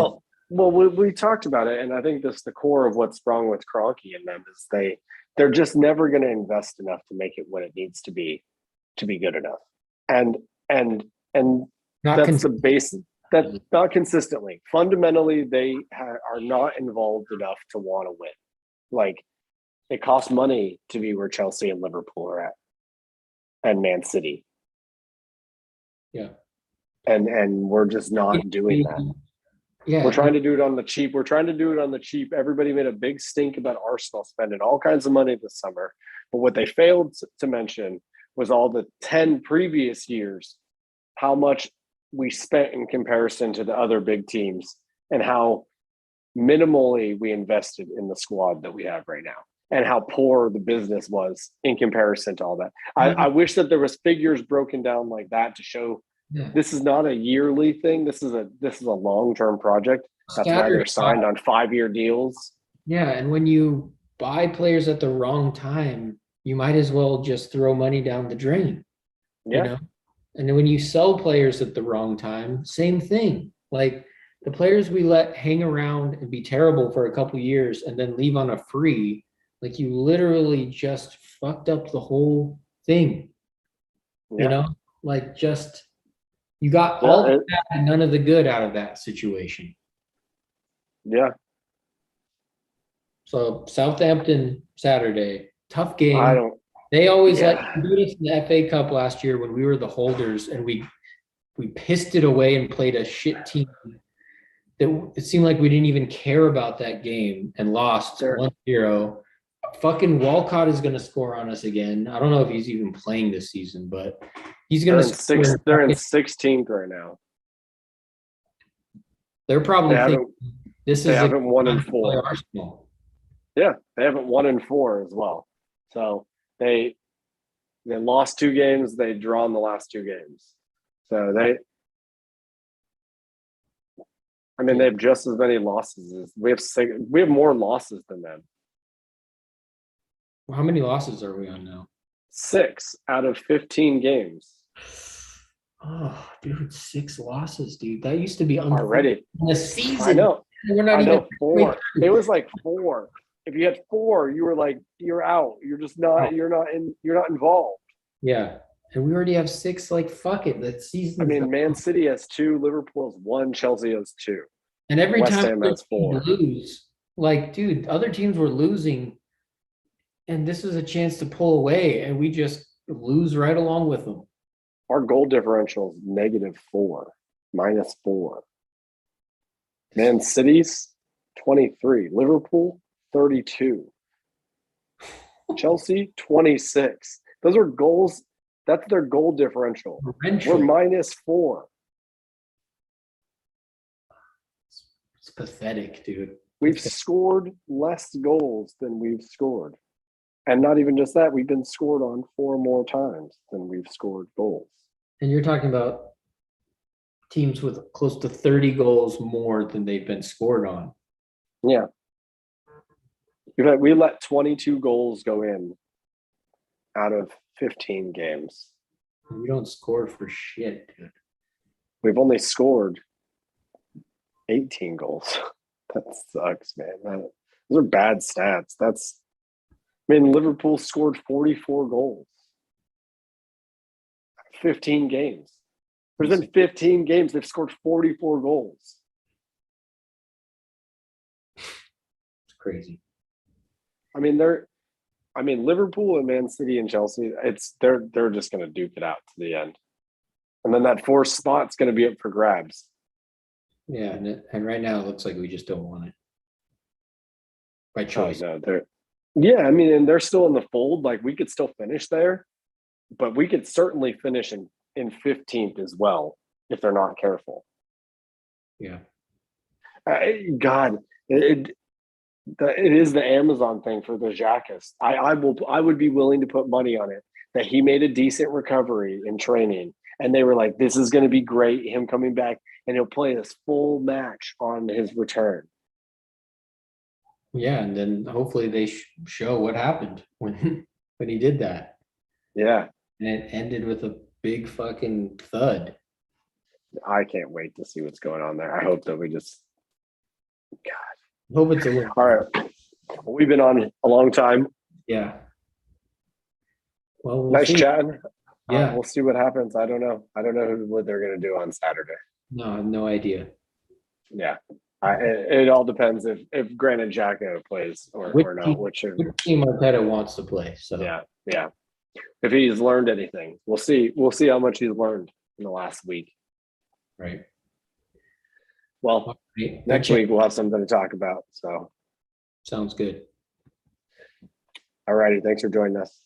Well, we talked about it, and I think that's the core of what's wrong with Kroenke and them is they're just never going to invest enough to make it what it needs to be good enough, and that's the base. That not consistently. Fundamentally, they are not involved enough to want to win. Like, it costs money to be where Chelsea and Liverpool are at, and Man City. Yeah, and we're just not doing that. Yeah, we're trying to do it on the cheap. Everybody made a big stink about Arsenal spending all kinds of money this summer, but what they failed to mention was all the 10 previous years, how much we spent in comparison to the other big teams, and how minimally we invested in the squad that we have right now, and how poor the business was in comparison to all that. I wish that there was figures broken down like that to show. Yeah. This is not a yearly thing. This is a long-term project. That's why they're signed on 5-year deals. Yeah, and when you buy players at the wrong time, you might as well just throw money down the drain. Yeah. You know? And then when you sell players at the wrong time, same thing. Like the players we let hang around and be terrible for a couple years and then leave on a free, like you literally just fucked up the whole thing. Yeah. You know, like just you got all the bad and none of the good out of that situation. Yeah. So Southampton Saturday, tough game. They always like do this in the FA Cup last year when we were the holders and we pissed it away and played a shit team. That it seemed like we didn't even care about that game and lost 1-0. Fucking Walcott is going to score on us again. I don't know if he's even playing this season, but he's going to. They're in 16th right now. They're probably thinking this they is haven't won in 4. Arsenal. Yeah, they haven't won in 4 as well. So they lost 2 games. They drawn the last 2 games. So I mean, they have just as many losses as we have. We have more losses than them. How many losses are we on now? 6 out of 15 games Oh, dude, 6 losses, dude. That used to be already. in a season. I know. We're not I even know 4. It was like 4. If you had 4, you were like, you're out. You're just not. You're not involved. Yeah, and we already have 6. Like, fuck it. That season. I mean, Man City has 2, Liverpool has 1, Chelsea has 2. And every West time Ham has 4. lose, like, dude, other teams were losing, and this is a chance to pull away, and we just lose right along with them. Our goal differential is -4, -4. Man City's 23, Liverpool 32, Chelsea 26. Those are goals. That's their goal differential. We're -4. It's pathetic, dude. We've scored less goals than we've scored. And not even just that, we've been scored on 4 more times than we've scored goals. And you're talking about teams with close to 30 goals more than they've been scored on. Yeah. We let 22 goals go in out of 15 games. We don't score for shit, dude. We've only scored 18 goals. That sucks, man. Those are bad stats. Liverpool scored 44 goals. 15 games. There's been 15 games. They've scored 44 goals. It's crazy. Liverpool and Man City and Chelsea, they're just going to duke it out to the end. And then that 4th spot's going to be up for grabs. Yeah, and right now it looks like we just don't want it. By choice. And they're still in the fold. Like, we could still finish there, but we could certainly finish in 15th as well if they're not careful. Yeah. God, it is the Amazon thing for the Xhakis. I would be willing to put money on it that he made a decent recovery in training, and they were like, "This is going to be great. Him coming back, and he'll play this full match on his return." Yeah, and then hopefully they show what happened when he did that. Yeah, and it ended with a big fucking thud. I can't wait to see what's going on there. I hope that we just. God. I hope it's a little. All right. We've been on a long time. Yeah. Well, nice chatting. Yeah. We'll see what happens. I don't know what they're going to do on Saturday. No, I have no idea. Yeah. It all depends if Granit Xhaka plays or not. Which team Arteta wants to play. So yeah. If he's learned anything, we'll see. We'll see how much he's learned in the last week. Right. Well, next week we'll have something to talk about. So sounds good. All righty. Thanks for joining us.